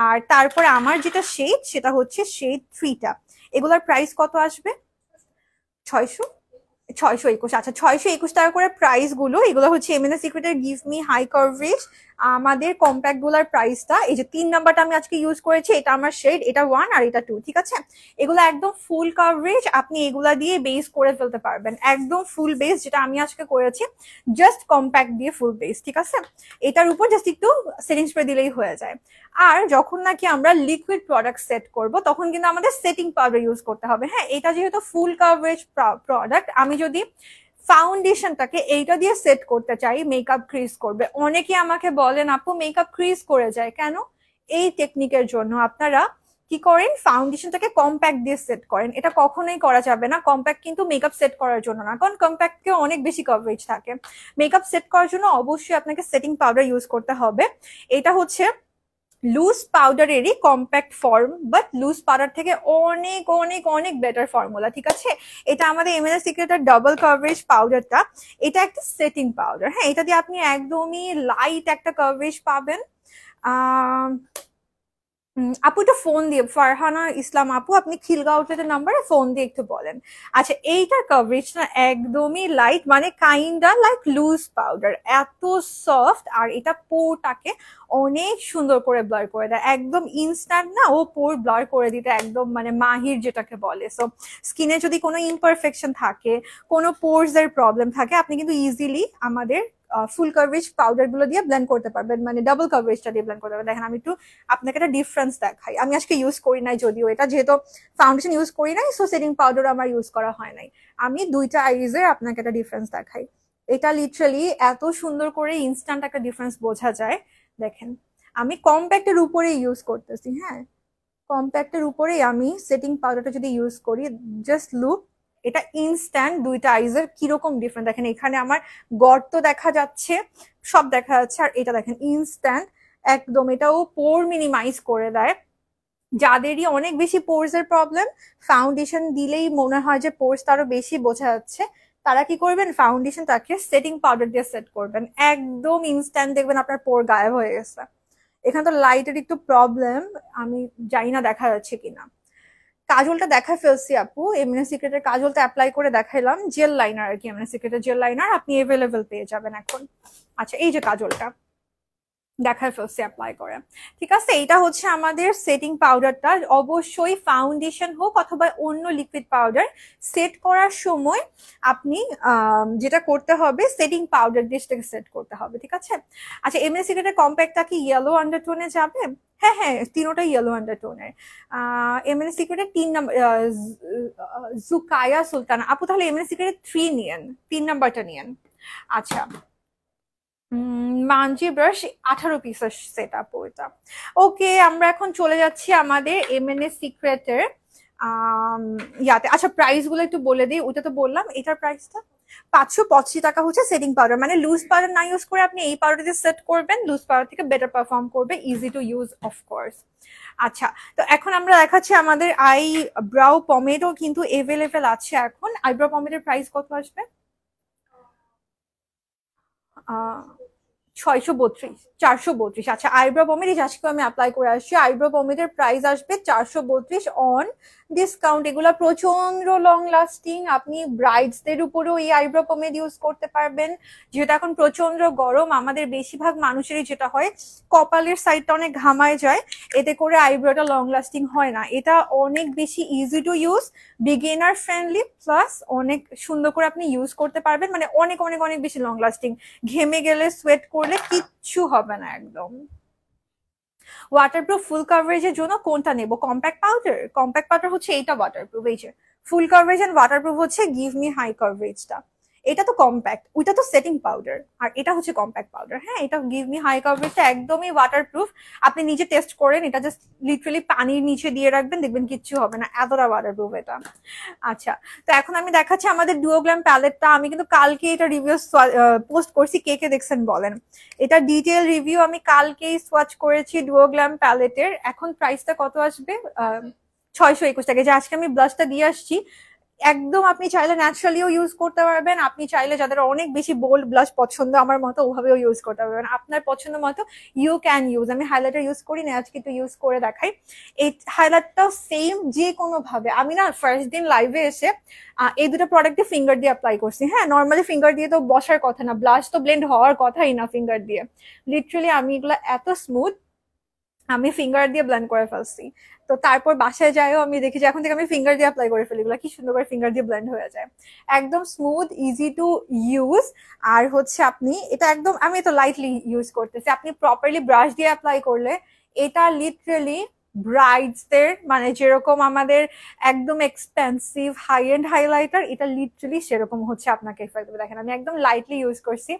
আর তারপরে আমার যেটা শেড সেটা হচ্ছে শেড 3টা। এগুলোর প্রাইস কত আসবে? 621। আচ্ছা, 621 টাকা করে প্রাইস গুলো। এগুলো হচ্ছে এমএনএস সিক্রেটের গিভ মি হাই কভারেজ আমাদের কম্প্যাক্ট গুলার প্রাইসটা। এই যে 3 নাম্বারটা আমি আজকে ইউজ করেছি, এটা আমার শেড, এটা 1 আর এটা 2, ঠিক আছে। এগুলো একদম ফুল কভারেজ, আপনি এগুলা দিয়ে বেস করে ফেলতে পারবেন, একদম ফুল বেস, যেটা আমি আজকে করেছি জাস্ট কম্প্যাক্ট দিয়ে ফুল বেস, ঠিক আছে। এটার উপর জাস্ট একটু সেটিং স্প্রে দিলেই হয়ে যায়। আর যখন নাকি আমরা লিকুইড প্রোডাক্ট সেট করব, তখন কিন্তু আমাদের সেটিং পাউডার ইউজ করতে হবে। হ্যাঁ, এটা যেহেতু ফুল কভারেজ প্রোডাক্ট, আমি যদি ফাউন্ডেশনটাকে এইটা দিয়ে সেট করতে চাই, মেকআপ ক্রিজ করবে। অনেকে আমাকে বলেন আপু মেকআপ ক্রিজ করে যায় কেন? এই টেকনিকের জন্য আপনারা কি করেন, ফাউন্ডেশনটাকে কম্প্যাক্ট দিয়ে সেট করেন। এটা কখনোই করা যাবে না, কম্প্যাক্ট কিন্তু মেকআপ সেট করার জন্য না, কারণ কম্প্যাক্টকে অনেক বেশি কভারেজ থাকে। মেকআপ সেট করার জন্য অবশ্যই আপনাকে সেটিং পাউডার ইউজ করতে হবে। এটা হচ্ছে লুজ পাউডারেরই compact form, but loose powder থেকে অনেক অনেক অনেক বেটার ফর্মুলা, ঠিক আছে। এটা আমাদের এমএনএস সিক্রেটের ডাবল কভারেজ পাউডারটা, এটা একটা সেটিং পাউডার। হ্যাঁ, এটা দিয়ে আপনি একদমই লাইট একটা কভারেজ পাবেন। আপু একটু ফোন দিয়ে, ফারহানা ইসলাম আপু, আপনি খিলগাঁও আউটলেটের নাম্বারে ফোন দিয়ে একটু বলেন। আচ্ছা, এইটার কভারেজটা একদমই লাইট, মানে কাইন্ডা লাইক লুজ পাউডার, এত সফট, আর এটা পোরটাকে অনেক সুন্দর করে ব্লার করে দেয়, একদম ইনস্ট্যান্ট না, ও পোর ব্লার করে দিতে একদম মানে মাহির যেটাকে বলে। সো স্কিনে যদি কোনো ইমপারফেকশন থাকে, কোনো পোরস এর প্রবলেম থাকে, আপনি কিন্তু ইজিলি আমাদের ফুল কভারেজ পাউডার গুলো দিয়ে ব্লেন্ড করতে পারবেন, মানে ডাবল কভারেজটা দিয়ে ব্লেন্ড করতে পারবেন। দেখেন আমি একটু আপনাকে একটা ডিফারেন্স দেখাই, আমি আজকে ইউজ করি নাই যদিও, এটা যেহেতু ফাউন্ডেশন ইউজ করি নাই, সো সেটিং পাউডার আমার ইউজ করা হয় নাই। আমি দুইটা আইজের আপনাকে একটা ডিফারেন্স দেখাই। এটা লিটারালি এত সুন্দর করে ইনস্ট্যান্ট একটা ডিফারেন্স বোঝা যায়। দেখেন আমি কম্প্যাক্টের উপরে ইউজ করতেছি, হ্যাঁ কম্প্যাক্টের উপরেই আমি সেটিং পাউডারটা যদি ইউজ করি, জাস্ট লুক, এটা ইনস্ট্যান্ট। দুইটা আইজের কিরকম ডিফারেন্ট দেখেন, এখানে আমার গর্ত দেখা যাচ্ছে, সব দেখা যাচ্ছে। আর এটা দেখেন ইনস্ট্যান্ট একদম, এটাও পোর মিনিমাইজ করে দেয়। যাদেরই অনেক বেশি পোর্স এর প্রবলেম, ফাউন্ডেশন দিলেই মনে হয় যে পোর্স আরো বেশি বোঝা যাচ্ছে, তারা কি করবেন, ফাউন্ডেশনটাকে সেটিং পাউডার দিয়ে সেট করবেন, একদম ইনস্ট্যান্ট দেখবেন আপনার পোর গায়েব হয়ে গেছে। এখানে তো লাইটের একটু প্রবলেম, আমি জানি না দেখা যাচ্ছে কিনা। কাজলটা দেখায় ফেলছি আপু, এমএনএ সিক্রেটের কাজলটা অ্যাপ্লাই করে দেখাইলাম, জেল লাইনার আর কি, এমএনএ সিক্রেটের জেল লাইনার আপনি এভেলেবেল পেয়ে যাবেন এখন। আচ্ছা এই যে কাজলটা দেখায় ফেলছি অ্যাপ্লাই করে, ঠিক আছে। এটা হচ্ছে আমাদের সেটিং পাউডারটা। অবশ্যই ফাউন্ডেশন হোক অথবা অন্য লিকুইড পাউডার সেট করার সময় আপনি যেটা করতে হবে, সেটিং পাউডার দিয়ে সেটাকে সেট করতে হবে, ঠিক আছে। আচ্ছা এমএনএ সিক্রেটের কম্প্যাক্টটা কি ইয়েলো আন্ডারটোনে যাবে? হ্যাঁ হ্যাঁ, তিনোটাই ইয়েলো আন্ডারটোনের। এমএনএ সিক্রেটের 3 নাম্বার জুকায়া সুলতানা আপু, তাহলে এমএনএ সিক্রেটের 3 নিয়েন, 3 নাম্বারটা নিয়েন। আচ্ছা মাঞ্জি ব্রাশ 18 পিসের সেট আপ ওইটা। ওকে, আমরা এখন চলে যাচ্ছি আমাদের এমএনএ সিক্রেটের ইয়াতে। আচ্ছা প্রাইস গুলো একটু বলে দিই, ওইটা তো বললাম, এটার প্রাইসটা 585 টাকা হচ্ছে সেটিং পাউডার, মানে লুজ পাউডার না ইউজ করে আপনি এই পাউডার দিয়ে সেট করবেন, লুজ পাউডার থেকে বেটার পারফর্ম করবে, ইজি টু ইউজ অফকোর্স। আচ্ছা তো এখন আমরা দেখাচ্ছি আমাদের আই ব্রাউ পমেডও কিন্তু এভেলেবেল আছে এখন। আইব্রাউ পমেডের প্রাইস কত আসবে? 632, 432। আচ্ছা আইব্রো পমেড আজকে আমি অ্যাপ্লাই করে আসছি, আইব্রো পমেডের প্রাইস আসবে 432 অন ডিসকাউন্ট। এগুলো প্রচন্ড লং লাস্টিং, আপনি ব্রাইডসদের উপরেও এই আইব্রো পমেড ইউজ করতে পারবেন, যেটা এখন প্রচন্ড গরম, আমাদের বেশিরভাগ মানুষেরই যেটা হয় কপালের সাইডটা অনেক ঘামায় যায়, এতে করে আইব্রোটা লং লাস্টিং হয় না। এটা অনেক বেশি easy to use, beginner friendly, plus অনেক সুন্দর করে আপনি ইউজ করতে পারবেন, মানে অনেক অনেক অনেক বেশি লং লাস্টিং, ঘেমে গেলে সোয়েট করলে কিচ্ছু হবে না একদম। ওয়াটারপ্রুফ ফুল কভারেজের জন্য কোনটা নেব? Compact powder? কম্প্যাক্ট পাউডার হচ্ছে এইটা ওয়াটারপ্রুফ, এই যে ফুল কভারেজ এন্ড ওয়াটারপ্রুফ হচ্ছে গিভ মি হাই কভারেজটা, এটা তো কম্প্যাক্ট, ওইটা তো সেটিং পাউডার, আর এটা হচ্ছে কম্প্যাক্ট পাউডার। হ্যাঁ এটা গিভ মি হাই কভারেজটা একদমই ওয়াটারপ্রুফ, আপনি নিজে টেস্ট করেন, এটা জাস্ট লিটারালি পানির নিচে দিয়ে রাখবেন, দেখবেন কিচ্ছু হবে না, এতটা ওয়াটারপ্রুফ এটা। আচ্ছা তো এখন আমি দেখাচ্ছি আমাদের ডুওগ্ল্যাম প্যালেটটা, আমি কিন্তু কালকে এটা রিভিউ পোস্ট করছি, কে কে দেখছেন বলেন। এটা ডিটেল রিভিউ আমি কালকেই সোয়াচ করেছি ডুওগ্ল্যাম প্যালেটের। এখন প্রাইসটা কত আসবে? 621 টাকা। যে আজকে আমি ব্লাশটা দিয়ে আসছি, একদম আপনি চাইলে ন্যাচারালিও ইউজ করতে পারবেন, আপনি চাইলে যাদের অনেক বেশি বোল্ড ব্লাশ পছন্দ আমার মতো ওভাবেও ইউজ করতে পারবেন, আপনার পছন্দ মতো ইউ ক্যান ইউজ। আমি হাইলাইটার ইউজ করি না, আজকে একটু ইউজ করে দেখাই। এই হাইলাইটটাও সেম যে কোনো ভাবে, আমি না ফার্স্ট দিন লাইভে এসে এই দুটো প্রোডাক্টে ফিঙ্গার দিয়ে অ্যাপ্লাই করছি। হ্যাঁ নর্মালি ফিঙ্গার দিয়ে তো বসার কথা না, ব্লাশ তো ব্লেন্ড হওয়ার কথাই না ফিঙ্গার দিয়ে, লিটারালি আমি এগুলো এত স্মুথ আমি ফিঙ্গার দিয়ে ব্লেন্ড করে ফেলছি। তো তারপর বাসায় যাইও আমি দেখি যে এখন থেকে আমি ফিঙ্গার দিয়ে অ্যাপ্লাই করে ফেলি, এগুলো কি সুন্দর করে ফিঙ্গার দিয়ে ব্লেন্ড হয়ে যায়, একদম স্মুথ, ইজি টু ইউজ। আর হচ্ছে আপনি এটা একদম, আমি তো লাইটলি ইউজ করতেছি, আপনি প্রপারলি ব্রাশ দিয়ে অ্যাপ্লাই করলে এটা লিটারালি ব্রাইডসদের, মানে যেরকম আমাদের একদম এক্সপেন্সিভ হাই এন্ড হাইলাইটার, এটা লিটারালি সেরকম হচ্ছে আপনাকে এফেক্ট দেবে। দেখেন আমি একদম লাইটলি ইউজ করছি,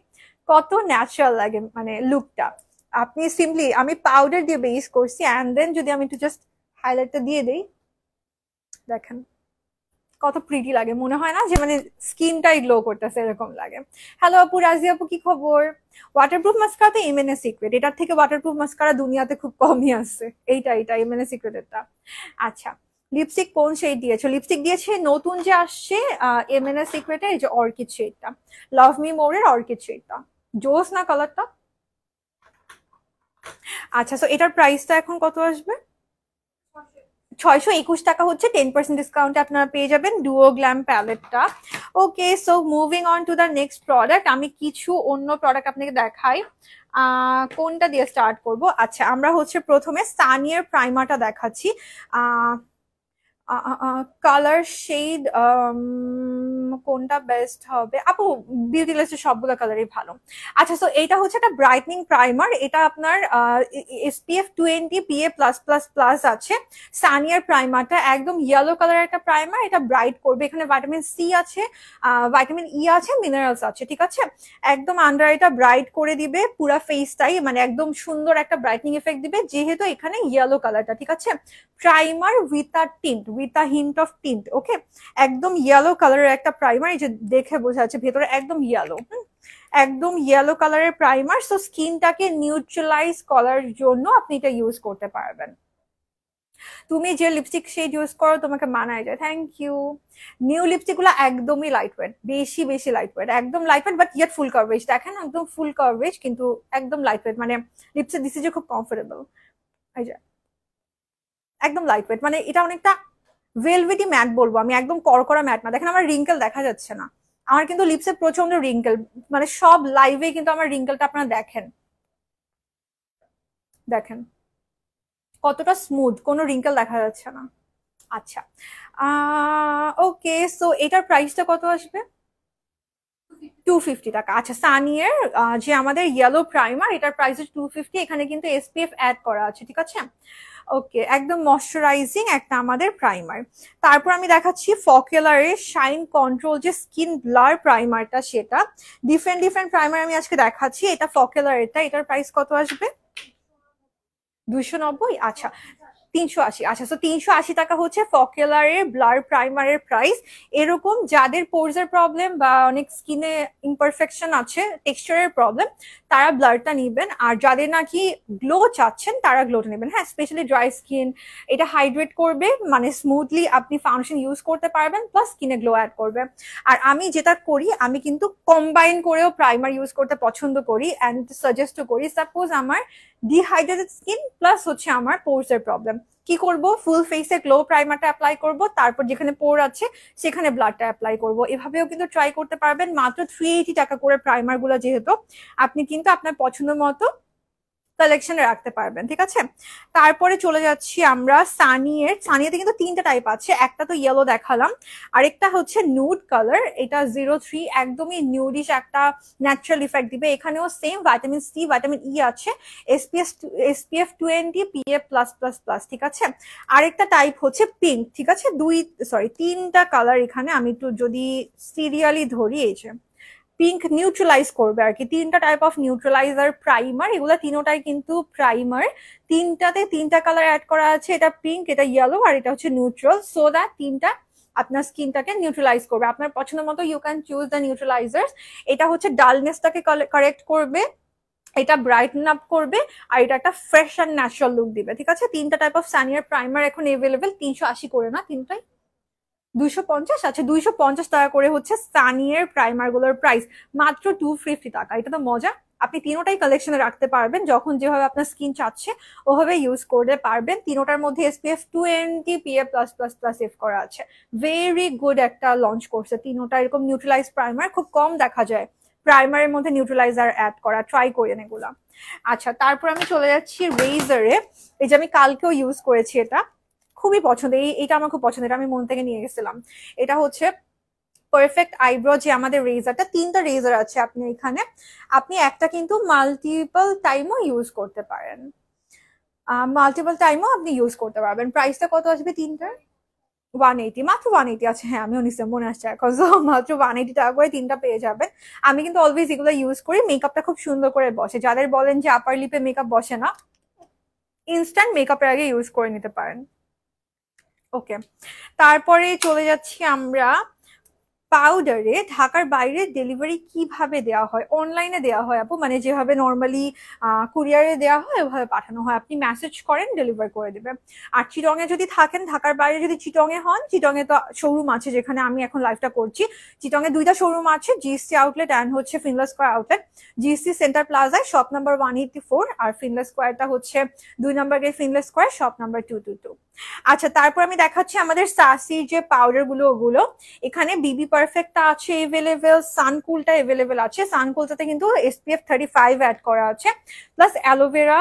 কত ন্যাচারাল লাগে মানে লুকটা। আপনি সিম্পলি, আমি পাউডার দিয়ে বেস করছি অ্যান্ড দেন যদি আমি একটু জাস্ট হাইলাইটটা দিয়ে দেই, দেখেন কত প্রিটি লাগে, মনে হয় না যে মানে স্কিনটাই গ্লো করতেছে, এরকম লাগে। হ্যালো আপু, রাজি আপু কি খবর? ওয়াটারপ্রুফ মাস্কারা তো এমএনএ সিক্রেট, এটার থেকে ওয়াটারপ্রুফ মাস্কারা দুনিয়াতে খুব কমই আছে, এইটা এমএনএ সিক্রেটেরটা। আচ্ছা লিপস্টিক কোন শেড দিয়েছো? লিপস্টিক দিয়েছে নতুন যে আসছে এমএনএ সিক্রেটের, এই যে অর্কিড শেডটা, লাভ মি মোরের অর্কিড শেডটা, জোস না কালারটা। আচ্ছা তো এটার প্রাইসটা এখন কত আসবে? 621 টাকা হচ্ছে, 10% ডিসকাউন্টে আপনারা পেয়ে যাবেন ডুওগ্ল্যাম প্যালেটটা। Okay so moving on to the next product, আমি কিছু অন্য প্রোডাক্ট আপনাকে দেখাই। কোনটা দিয়ে স্টার্ট করব? আচ্ছা আমরা হচ্ছে প্রথমে সানিয়ার প্রাইমারটা দেখাচ্ছি। কালার শেড কোনটা বেস্ট হবে আপু? বিউটি লিস্টের সবগুলো কালারই ভালো। আচ্ছা তো এটা হচ্ছে একটা ব্রাইটনিং প্রাইমার, এটা আপনার SPF 20 PA+++ আছে। সানিয়ার প্রাইমারটা একদম ইয়েলো কালারের একটা প্রাইমার, এটা ব্রাইট করবে, এখানে ভাইটামিন সি আছে, ভাইটামিন ই আছে, মিনারেলস আছে, ঠিক আছে। একদম আন্ডার এটা ব্রাইট করে দিবে পুরা ফেসটাই, মানে একদম সুন্দর একটা ব্রাইটনিং এফেক্ট দিবে, যেহেতু এখানে ইয়েলো কালারটা, ঠিক আছে। Primer with a tint, with a hint of tint. Okay, একদম ইয়েলো কালারের একটা প্রাইমার, এই যে দেখে বোঝা যাচ্ছে ভেতরে একদম ইয়েলো, একদম ইয়েলো কালারের প্রাইমার। সো স্কিনটাকে নিউট্রালাইজ করার জন্য আপনি এটা ইউজ করতে পারবেন। তুমি যে লিপস্টিক শেড ইউজ করো তোমাকে মানায় যায়। Thank you. নিউ লিপস্টিক গুলো একদমই লাইট ওয়েট, বেশি বেশি লাইট ওয়েট, একদম light weight but yet full coverage. দেখেন একদম ফুল কভারেজ কিন্তু একদম লাইট ওয়েট, মানে লিপসে দিছি যে খুব কমফোর্টেবল। এই যে একদম লাইট ওয়েট, মানে এটা অনেকটা ভেলভেটি ম্যাট বলবো আমি, একদম করকরা ম্যাট না। দেখেন আমার রিঙ্কেল দেখা যাচ্ছে না, আমার কিন্তু লিপসে প্রচন্ড রিঙ্কেল, মানে সব লাইভে কিন্তু আমার রিঙ্কেলটা আপনারা দেখেন, দেখেন কতটা স্মুথ, কোনো রিঙ্কেল দেখা যাচ্ছে না। আচ্ছা ওকে, সো এটার প্রাইসটা কত আসবে? 250 টাকা। আচ্ছা সানিয়ের যে আমাদের ইয়েলো প্রাইমার, এটার প্রাইস 250। এখানে কিন্তু এসপিএফ অ্যাড করা আছে, ঠিক আছে। ওকে, একদম ময়শ্চারাইজিং একটা আমাদের প্রাইমার। তারপর আমি দেখাচ্ছি ফকেলারের শাইন কন্ট্রোল যে স্কিন ব্লার প্রাইমারটা, সেটা ডিফারেন্ট ডিফারেন্ট প্রাইমার আমি আজকে দেখাচ্ছি। এটা ফকেলার, এটার প্রাইস কত আসবে? 290। আচ্ছা 380। আচ্ছা, তো 380 টাকা হচ্ছে ফকেলারের ব্লার প্রাইমারের প্রাইস। এরকম যাদের পোরসের প্রবলেম বা অনেক স্কিনে ইমপারফেকশন আছে, টেক্সচারের প্রবলেম, তারা ব্লারটা নিবেন। আর যাদের নাকি গ্লো চাচ্ছেন তারা গ্লোটা নেবেন। হ্যাঁ, স্পেশালি ড্রাই স্কিন, এটা হাইড্রেট করবে, মানে স্মুথলি আপনি ফাউন্ডেশন ইউজ করতে পারবেন, প্লাস স্কিনে গ্লো অ্যাড করবে। আর আমি যেটা করি, আমি কিন্তু কম্বাইন করেও প্রাইমার ইউজ করতে পছন্দ করি অ্যান্ড সাজেস্টও করি। সাপোজ আমার ডিহাইড্রেটেড স্কিন প্লাস হচ্ছে আমার পোরসের প্রবলেম, কি করব? ফুল ফেসে গ্লো প্রাইমারটা অ্যাপ্লাই করব, তারপর যেখানে পোর আছে সেখানে ব্লাডটা অ্যাপ্লাই করব। এভাবেও কিন্তু ট্রাই করতে পারবেন। মাত্র 380 টাকা করে প্রাইমার গুলো, যেহেতু আপনি কিন্তু আপনার পছন্দ মতো কালেকশনে রাখতে পারবেন, ঠিক আছে। তারপরে চলে যাচ্ছি আমরা সানিয়েতে কিন্তু 3টা টাইপ আছে। একটা তো ইয়েলো দেখালাম, আরেকটা হচ্ছে নুড কালার, এটা 03, একদমই নিউডিশ একটা ন্যাচারাল ইফেক্ট দিবে। এখানেও same vitamin C, vitamin E আছে, SPF 20 PA plus plus plus, ঠিক আছে। আরেকটা টাইপ হচ্ছে পিঙ্ক, ঠিক আছে। 3টা কালার এখানে, আমি একটু যদি সিরিয়ালি ধরি, এই যে পিঙ্ক নিউট্রালাইজ করবে আর কি। 3টা টাইপ অফ নিউট্রালাইজার প্রাইমার, এগুলো তিনোটাই কিন্তু প্রাইমার। 3টাতে 3টা কালার অ্যাড করা আছে, এটা পিঙ্ক, এটা ইয়েলো, আর এটা হচ্ছে নিউট্রাল। সো দ্যাট 3টা আপনার স্কিনটাকে নিউট্রালাইজ করবে আপনার পছন্দ মতো। You can choose the neutralisers. এটা হচ্ছে ডালনেসটাকে কারেক্ট করবে, এটা ব্রাইটন আপ করবে, আর এটা একটা ফ্রেশ অ্যান্ড ন্যাচারাল লুক দিবে, ঠিক আছে। 3টা টাইপ অফ সানিয়ার প্রাইমার এখন এভেলেবেল। 380 করে না, তিনটাই 250। আচ্ছা 250 টাকা করে হচ্ছে সানিয়ের প্রাইমার গুলোর প্রাইস, মাত্র 250 টাকা। এটা তো মজা, আপনি তিনোটাই কালেকশনে রাখতে পারবেন, যখন যেভাবে আপনার স্কিন চাচ্ছে ওভাবে ইউজ করতে পারবেন। তিনোটার মধ্যে SPF 20 PA plus plus plus F করা আছে। ভেরি গুড একটা লঞ্চ করছে তিনোটা। এরকম নিউট্রালাইজ প্রাইমার খুব কম দেখা যায়, প্রাইমারের মধ্যে নিউট্রালাইজার অ্যাড করা, ট্রাই করেন এগুলা। আচ্ছা তারপর আমি চলে যাচ্ছি রেজারে, এই যে আমি কালকেও ইউজ করেছি, এটা খুবই পছন্দ। এইটা আমার খুব পছন্দ, এটা আমি মন থেকে নিয়ে গেছিলাম। এটা হচ্ছে পারফেক্ট আইব্রো যে আমাদের রেজারটা, 3টা রেজার আছে আপনি এখানে, আপনি একটা কিন্তু মাল্টিপল টাইমও ইউজ করতে পারেন, মাল্টিপল টাইমও আপনি ইউজ করতে পারবেন। প্রাইসটা কত আসবে 3টার? 180, মাত্র 180 আছে। হ্যাঁ আমিও নিশ্চয় মনে আসছে এখন, মাত্র 180 টাকা করে 3টা পেয়ে যাবেন। আমি কিন্তু অলওয়েজ এগুলো ইউজ করি, মেকআপটা খুব সুন্দর করে বসে। যাদের বলেন যে আপার লিপে মেকআপ বসে না, ইনস্ট্যান্ট মেকআপের আগে ইউজ করে নিতে পারেন। ওকে, তারপরে চলে যাচ্ছি আমরা পাউডারে। ঢাকার বাইরে ডেলিভারি কিভাবে দেওয়া হয়? অনলাইনে দেওয়া হয় আপু, মানে যেভাবে নর্মালি কুরিয়ারে দেওয়া হয় ওভাবে পাঠানো হয়, আপনি মেসেজ করেন ডেলিভার করে দেবে। আর চিটং এ যদি থাকেন, ঢাকার বাইরে যদি চিটং এ হন, চিটং এ তো শোরুম আছে যেখানে আমি এখন লাইভটা করছি। চিটং এ 2টা শোরুম আছে, জিএসসি আউটলেট অ্যান্ড হচ্ছে Finlays square outlet. GSC centre প্লাজায় শপ নাম্বার 184, আর ফিনলেস স্কয়ারটা হচ্ছে 2 নম্বর gate Finlays square, shop number 222। আচ্ছা তারপর আমি দেখাচ্ছি আমাদের সাসির যে পাউডার গুলো, ওগুলো এখানে বিবি পারফেক্টটা আছে এভেলেবেল, সানকুলটা এভেলেবেল আছে। সানকুলটাতে কিন্তু এসপিএফ 35 অ্যাড করা আছে, প্লাস অ্যালোভেরা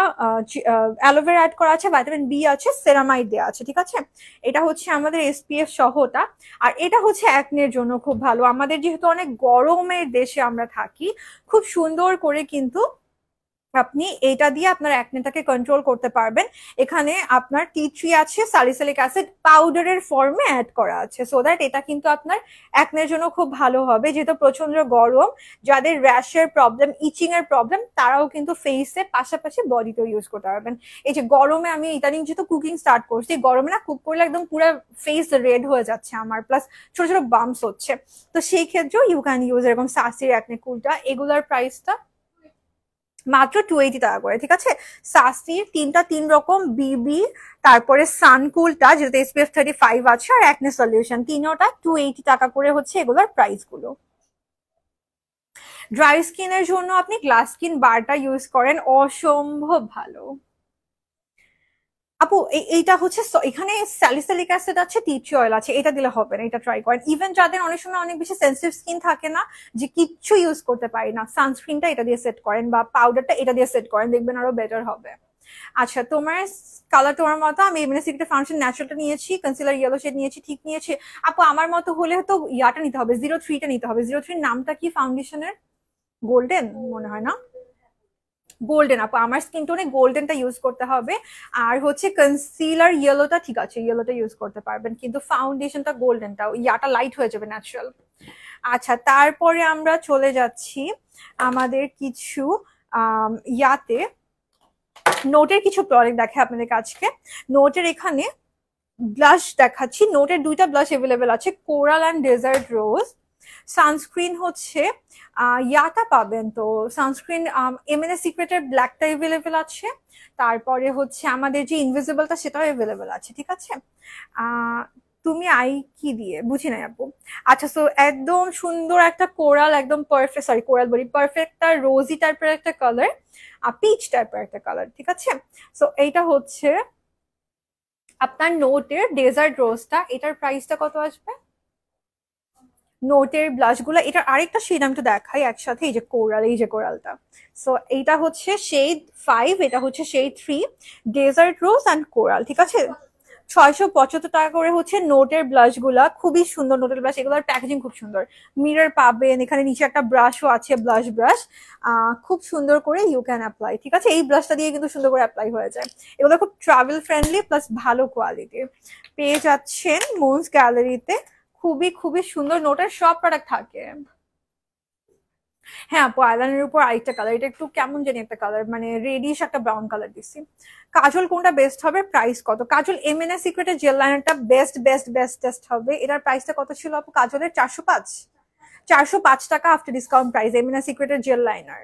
অ্যাড করা আছে, ভাইটামিন বি আছে, সেরামাইড দেওয়া আছে, ঠিক আছে। এটা হচ্ছে আমাদের এসপিএফ সহটা। আর এটা হচ্ছে অ্যাকনের জন্য খুব ভালো, আমাদের যেহেতু অনেক গরমের দেশে আমরা থাকি, খুব সুন্দর করে কিন্তু আপনি এটা দিয়ে আপনার অ্যাকনেটাকে কন্ট্রোল করতে পারবেন। এখানে আপনার টি3 আছে, স্যালিসিলিক অ্যাসিড পাউডারের ফর্মে অ্যাড করা আছে, সো দ্যাট এটা কিন্তু আপনার অ্যাকনের জন্য খুব ভালো হবে। যেহেতু প্রচন্ড গরম, যাদের র্যাশের প্রবলেম, ইচিং এর প্রবলেম, তারাও কিন্তু ফেসে পাশাপাশি বডিতেও ইউজ করতে পারবেন। এই যে গরমে আমি ইদানিং যেহেতু কুকিং স্টার্ট করছি, গরমে না কুক করলে একদম পুরো ফেস রেড হয়ে যাচ্ছে আমার, প্লাস ছোট ছোট বাম্পস হচ্ছে, তো সেই ক্ষেত্রেও ইউ ক্যান ইউজ এরকম সাসির অ্যাকনে কুলটা। এগুলার প্রাইসটা মাত্র 280 টাকা করে, ঠিক আছে। সাসির তিন রকম, বিবি, তারপরে সানকুলটা যেটা SPF 35 আছে, আর অ্যাকনে সলিউশন, তিনোটা 280 টাকা করে হচ্ছে এগুলোর প্রাইস গুলো। ড্রাই স্কিনের জন্য আপনি গ্লাস স্কিন বারটা ইউজ করেন, অসম্ভব ভালো। আপু এইটা হচ্ছে এখানে স্যালিসিলিক অ্যাসিড আছে, টি অয়েল আছে, এটা দিলে হবে না, এটা ট্রাই করেন। ইভেন যাদের অনেক সময় অনেক বেশি সেন্সিটিভ স্কিন থাকে না, যে কিচ্ছু ইউজ করতে পারি না, সানস্ক্রিনটা এটা দিয়ে সেট করেন বা পাউডারটা এটা দিয়ে সেট করেন, দেখবেন আরো বেটার হবে। আচ্ছা, তোমার কালার তোমার মতো, আমি এমএনএ সিক্রেট ফাউন্ডেশন ন্যাচারালটা নিয়েছি, কনসিলার ইয়েলো শেড নিয়েছি, ঠিক নিয়েছি। আপু আমার মতো হলে তো ইয়াটা নিতে হবে, 03টা নিতে হবে। 03 নামটা কি ফাউন্ডেশনের? গোল্ডেন মনে হয় না, গোল্ডেন। আপু আমার স্কিন টোনে গোল্ডেনটা ইউজ করতে হবে। আর হচ্ছে কনসিলার ইয়েলোটা ঠিক আছে, ইয়েলোটা ইউজ করতে পারবেন, কিন্তু ফাউন্ডেশনটা গোল্ডেনটা, ইয়াটা লাইট হয়ে যাবে ন্যাচারাল। আচ্ছা, তারপরে আমরা চলে যাচ্ছি আমাদের কিছু ইয়াতে, নোটের কিছু প্রোডাক্ট দেখে আপনাদের কাছে। নোটের এখানে ব্লাশ দেখাচ্ছি, নোটের দুইটা ব্লাশ এভেলেবেল আছে, coral and desert rose. Sunscreen হচ্ছে ইয়াটা পাবেন, তো সানস্ক্রিন এমএনএ সিক্রেটের ব্ল্যাকটা এভেলেবেল আছে, তারপরে হচ্ছে আমাদের যে ইনভিজিবলটা সেটাও এভেলেবেল আছে, ঠিক আছে। তুমি আই কি দিয়ে বুঝি নাই আপু। আচ্ছা, সো একদম সুন্দর একটা কোরাল, একদম পারফেক্ট, সরি কোরাল বলি, পারফেক্ট রোজি টাইপের একটা কালার, পিচ টাইপের একটা কালার, ঠিক আছে। সো এইটা হচ্ছে আপনার নোটের ডেজার্ট রোজটা, এটার প্রাইসটা কত আসবে? নোটের ব্লাশ গুলা, এটার আরেকটা শেড আমি তো দেখাই একসাথে, এই যে কোরাল, এই যে কোরালটা। সো এইটা হচ্ছে শেড 5, এটা হচ্ছে shade 3, desert rose and coral, ঠিক আছে। 675 টাকা করে হচ্ছে নোটের ব্লাশ গুলা, খুবই সুন্দর নোটের ব্লাশ, এগুলোর প্যাকেজিং খুব সুন্দর, মিরর পাবেন, এখানে নিচে একটা ব্রাশও আছে, ব্লাশ ব্রাশ, খুব সুন্দর করে ইউ ক্যান অ্যাপ্লাই, ঠিক আছে। এই ব্রাশটা দিয়ে কিন্তু সুন্দর করে অ্যাপ্লাই হয়ে যায়। এগুলো খুব ট্রাভেল ফ্রেন্ডলি প্লাস ভালো কোয়ালিটির, পেয়ে যাচ্ছেন মুনস গ্যালারিতে। খুবই খুবই সুন্দর নোটের সব প্রোডাক্ট থাকে। হ্যাঁ আপু, আইলাইনারের উপর আরেকটা কালার, এটা একটু কেমন জানি একটা কালার, মানে রেডিশ একটা ব্রাউন কালার দিচ্ছি। কাজল কোনটা বেস্ট হবে, প্রাইস কত? কাজল এমএনএ সিক্রেটের জেল লাইনারটা বেস্ট বেস্ট বেস্ট টেস্ট হবে। এটার প্রাইসটা কত ছিল আপু কাজলের? 405, 405 টাকা আফটার ডিসকাউন্ট প্রাইস, এমএনএ সিক্রেটের জেল লাইনার।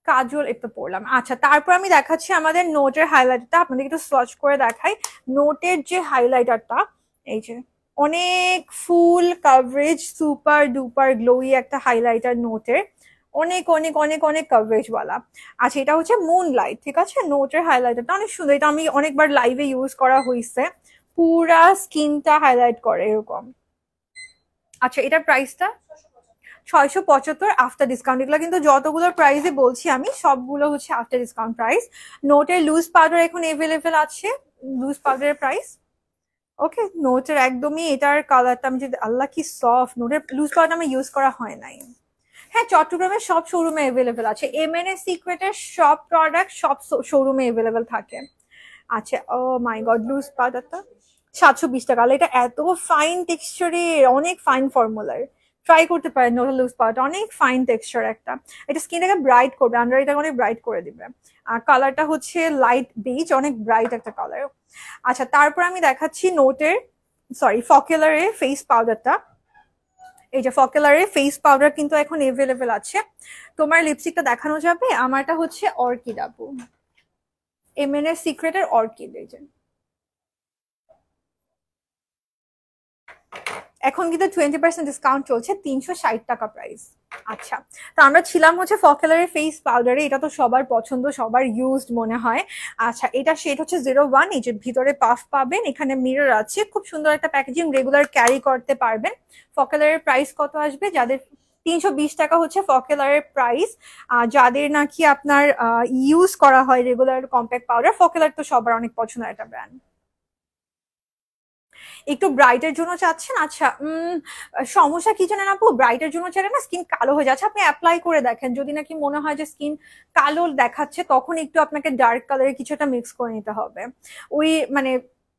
কাজল একটু পড়লাম। আচ্ছা, তারপর আমি দেখাচ্ছি আমাদের নোটের হাইলাইটারটা, আপনাদের একটু সোয়াচ করে দেখাই। নোটের যে হাইলাইটারটা, এই যে অনেক full coverage, super duper glowy একটা হাইলাইটার নোটের, অনেক অনেক অনেক অনেক কাভারেজ ওয়ালা। আচ্ছা, এটা হচ্ছে মুনলাইট, ঠিক আছে। নোটের হাইলাইটারটা অনেক সুন্দর, এটা আমি অনেকবার লাইভে ইউজ করা হয়েছে, পুরা স্কিনটা হাইলাইট করে এরকম। আচ্ছা, এটার প্রাইসটা 675 আফটার ডিসকাউন্ট। এগুলো কিন্তু যতগুলোর প্রাইসে বলছি আমি, সবগুলো হচ্ছে আফটার ডিসকাউন্ট প্রাইস। নোটের লুজ পাউডার এখন এভেলেবেল আছে, লুজ পাউডারের প্রাইস ওকে। নোটের একদমই এটার কালারটা আমি যদি, আল্লাহ কি সফট, নোটের লুজ পাউডার আমি ইউজ করা হয় নাই। হ্যাঁ, চট্টগ্রামের সব শোরুমে এভেলেবেল আছে, এমএনএ সিক্রেটের সব প্রোডাক্ট সব শোরুমে এভেলেবেল থাকে। আচ্ছা, ও মাই গড, লুজ পাউডারটা 720 টাকা। এটা এত ফাইন টেক্সচারের, অনেক ফাইন ফর্মুলার, ট্রাই করতে পারেন। নোটা লুজ পাউডার অনেক ফাইন টেক্সচার একটা, এটা স্কিনটাকে ব্রাইট করবে, আন্ডার এটাকে অনেক ব্রাইট করে দিবে। আর কালারটা হচ্ছে লাইট বেজ, অনেক ব্রাইট একটা কালার। আচ্ছা, তারপর আমি দেখাচ্ছি নোটের, সরি ফকেলারের ফেস পাউডারটা। এই যে ফকেলারের ফেস পাউডার কিন্তু এখন এভেলেবেল আছে। তোমার লিপস্টিকটা দেখানো যাবে? আমারটা হচ্ছে অর্কিড আপু, এমএনএ সিক্রেটের অর্কিড। এই যে এখন কিন্তু 20% ডিসকাউন্ট চলছে, 360 টাকা প্রাইস। আচ্ছা, তো আমরা ছিলাম হচ্ছে ফকেলারের ফেস পাউডারে, এটা তো সবার পছন্দ, সবার ইউজড মনে হয়। আচ্ছা, এটা শেড হচ্ছে 01, এই যে ভিতরে পাফ পাবেন, এখানে মিরর আছে, খুব সুন্দর একটা প্যাকেজিং, রেগুলার ক্যারি করতে পারবেন। ফকেলারের প্রাইস কত আসবে যাদের? 320 টাকা হচ্ছে ফকেলারের প্রাইস। যাদের নাকি আপনার ইউজ করা হয় রেগুলার কম্প্যাক্ট পাউডার, ফকেলার তো সবার অনেক পছন্দের একটা ব্র্যান্ড। একটু ব্রাইটের জন্য চাচ্ছেন? আচ্ছা, সমস্যা কি জানেন আপু, ব্রাইটের জন্য চাইলে না স্কিন কালো হয়ে যাচ্ছে, আপনি অ্যাপ্লাই করে দেখেন, যদি নাকি মনে হয় যে স্কিন কালো দেখাচ্ছে তখন একটু আপনাকে ডার্ক কালারের কিছু একটা মিক্স করে নিতে হবে। ওই মানে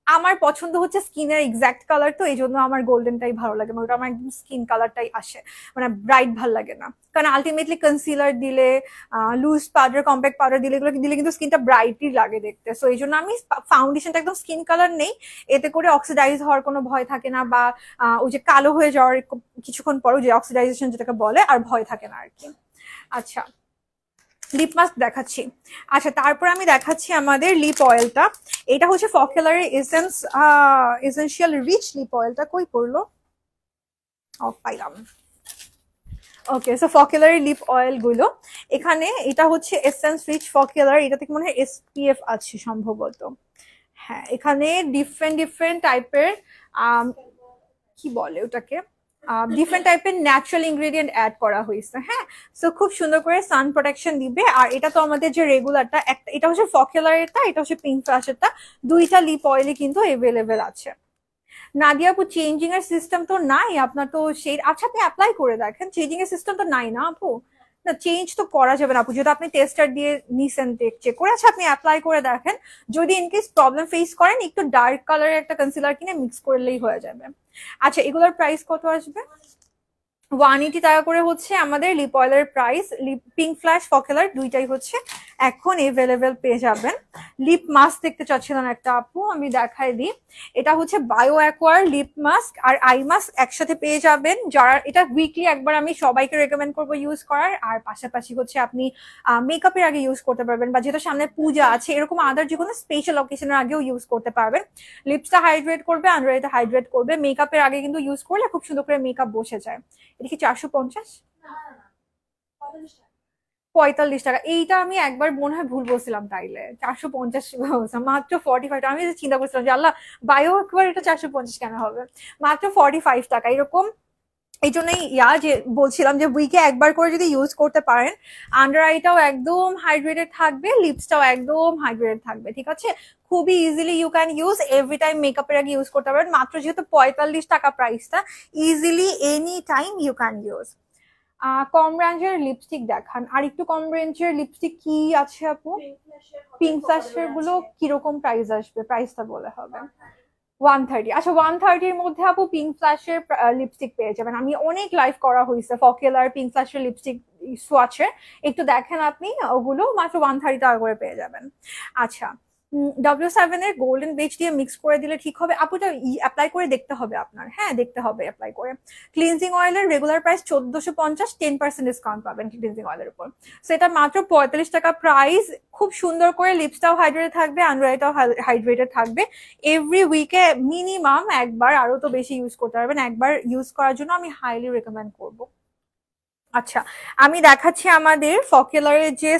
আমার পছন্দ হচ্ছে স্কিনের এক্সাক্ট কালার, তো এই জন্য আমার গোল্ডেনটাই ভালো লাগে, ওটা আমার একদম স্কিন কালারটাই আসে, মানে ব্রাইট ভালো লাগে না। কারণ আলটিমেটলি কনসিলার দিলে, লুজ পাউডার, কম্প্যাক্ট পাউডার দিলে, এগুলো দিলে কিন্তু স্কিনটা ব্রাইটই লাগে দেখতে। সো এই জন্য আমি ফাউন্ডেশনটা একদম স্কিন কালার নেই, এতে করে অক্সিডাইজ হওয়ার কোনো ভয় থাকে না, বা ওই যে কালো হয়ে যাওয়ার কিছুক্ষণ পর যে অক্সিডাইজেশন যেটাকে বলে আর ভয় থাকে না আর কি। আচ্ছা, লিপ মাস্ক দেখাচ্ছি। আচ্ছা, তারপর আমি দেখাচ্ছি আমাদের লিপ অয়েলটা। এটা হচ্ছে ফকেলারের এসেনশিয়াল রিচ লিপ অয়েলটা। কই পড়লো? পাইলাম। ওকে, সো ফকেলারের লিপ অয়েল গুলো এখানে, এটা হচ্ছে এসেন্স রিচ ফকেলার, এটা থেকে মনে হয় এসপিএফ আছে সম্ভবত। হ্যাঁ, এখানে ডিফারেন্ট ডিফারেন্ট টাইপের কি বলে ওটাকে, ডিফারেন্ট টাইপের ন্যাচারাল ইনগ্রেডিয়েন্ট অ্যাড করা হয়েছে। হ্যাঁ, সো খুব সুন্দর করে সান প্রোটেকশন দিবে। আর এটা তো আমাদের যে রেগুলারটা, একটা এটা হচ্ছে ফকেলারেরটা, এটা হচ্ছে পিঙ্ক ফ্ল্যাশেরটা, দুইটা লিপ অয়েলই কিন্তু এভেলেবেল আছে। নাদিয়া আপু, চেঞ্জিং এর সিস্টেম তো নাই আপনার, তো সেই, আচ্ছা আপনি অ্যাপ্লাই করে দেখেন, চেঞ্জিং এর সিস্টেম তো নাই না আপু? না, চেঞ্জ তো করা যাবে না আপু, যদি আপনি টেস্টার দিয়ে নিছেন, চেক করে, আচ্ছা আপনি অ্যাপ্লাই করে দেখেন। যদি ইনকেস প্রবলেম ফেস করেন, একটু ডার্ক কালারের একটা কনসিলার কিনে মিক্স করলেই হয়ে যাবে। আচ্ছা, এগুলোর প্রাইস কত আসবে? 180 টাকা করে হচ্ছে আমাদের লিপ অয়েলের প্রাইস। লিপ পিঙ্ক ফ্ল্যাশ ফকেলার দুইটাই হচ্ছে এখন এভেলেবেল পেয়ে যাবেন। লিপ মাস্ক দেখতে চাচ্ছিলেন একটা আপু, আমি দেখাই দিই। এটা হচ্ছে বায়ো অ্যাকোয়ার লিপ মাস্ক আর আই মাস্ক একসাথে পেয়ে যাবেন। যারা এটা উইকলি একবার আমি সবাইকে রেকমেন্ড করবো ইউজ করার। আর পাশাপাশি হচ্ছে আপনি মেকআপের আগে ইউজ করতে পারবেন, বা যেহেতু সামনে পূজা আছে এরকম আদার যে কোনো স্পেশাল অকেশনের আগেও ইউজ করতে পারবেন। লিপসটা হাইড্রেট করবে, আন্ডার আইটা হাইড্রেট করবে। মেকআপের আগে কিন্তু ইউজ করলে খুব সুন্দর করে মেকআপ বসে যায়। এটা কি 450? 45 টাকা। এইটা আমি একবার মনে হয় ভুল বলছিলাম, তাইলে 450 মাত্র 45 টাকা। আমি চিন্তা করছিলাম যে আল্লাহ, বায়ো একবার এটা 450 কেন হবে, মাত্র 45 টাকা এরকম। এই জন্যই যে বলছিলাম যে উইকে একবার করে যদি ইউজ করতে পারেন, আন্ডার আইটাও একদম হাইড্রেটেড থাকবে, লিপসটাও একদম হাইড্রেটেড থাকবে। ঠিক আছে, খুবই easily you can use, every time মেকআপের আগে ইউজ করতে পারবেন। মাত্র যেহেতু 45 টাকা প্রাইসটা, easily any time you can use. কম রেঞ্জের লিপস্টিক দেখান, আর একটু কম রেঞ্জের লিপস্টিক কি আছে আপু? পিঙ্ক ফ্ল্যাশের গুলো কিরকম প্রাইস আসবে? প্রাইসটা বলে হবে। 130। আচ্ছা, 130-র মধ্যে আপু পিঙ্ক ফ্ল্যাশের লিপস্টিক পেয়ে যাবেন। আমি অনেক লাইভ করা হয়েছে ফকেলার পিঙ্ক ফ্ল্যাশের লিপস্টিক সোয়াচের, একটু দেখেন আপনি, ওগুলো মাত্র 130 টাকা করে পেয়ে যাবেন। আচ্ছা, W7 এর গোল্ডেন বেজ দিয়ে মিক্স করে দিলে ঠিক হবে আপু? এটা অ্যাপ্লাই করে দেখতে হবে আপনার, হ্যাঁ দেখতে হবে অ্যাপ্লাই করে। ক্লিনজিং অয়েলের রেগুলার প্রাইস 1450, 10% ডিসকাউন্ট পাবেন ক্লিনজিং অয়েলের উপর। সেটা মাত্র 45 টাকা প্রাইস। খুব সুন্দর করে লিপসটাও হাইড্রেটেড থাকবে, আন্ডারআইটাও হাইড্রেটেড থাকবে। এভরি উইকে মিনিমাম একবার, আরো তো বেশি ইউজ করতে পারবেন, একবার ইউজ করার জন্য আমি হাইলি রেকমেন্ড করবো। আচ্ছা, আমি দেখাচ্ছি আমাদের ফকেলারের যে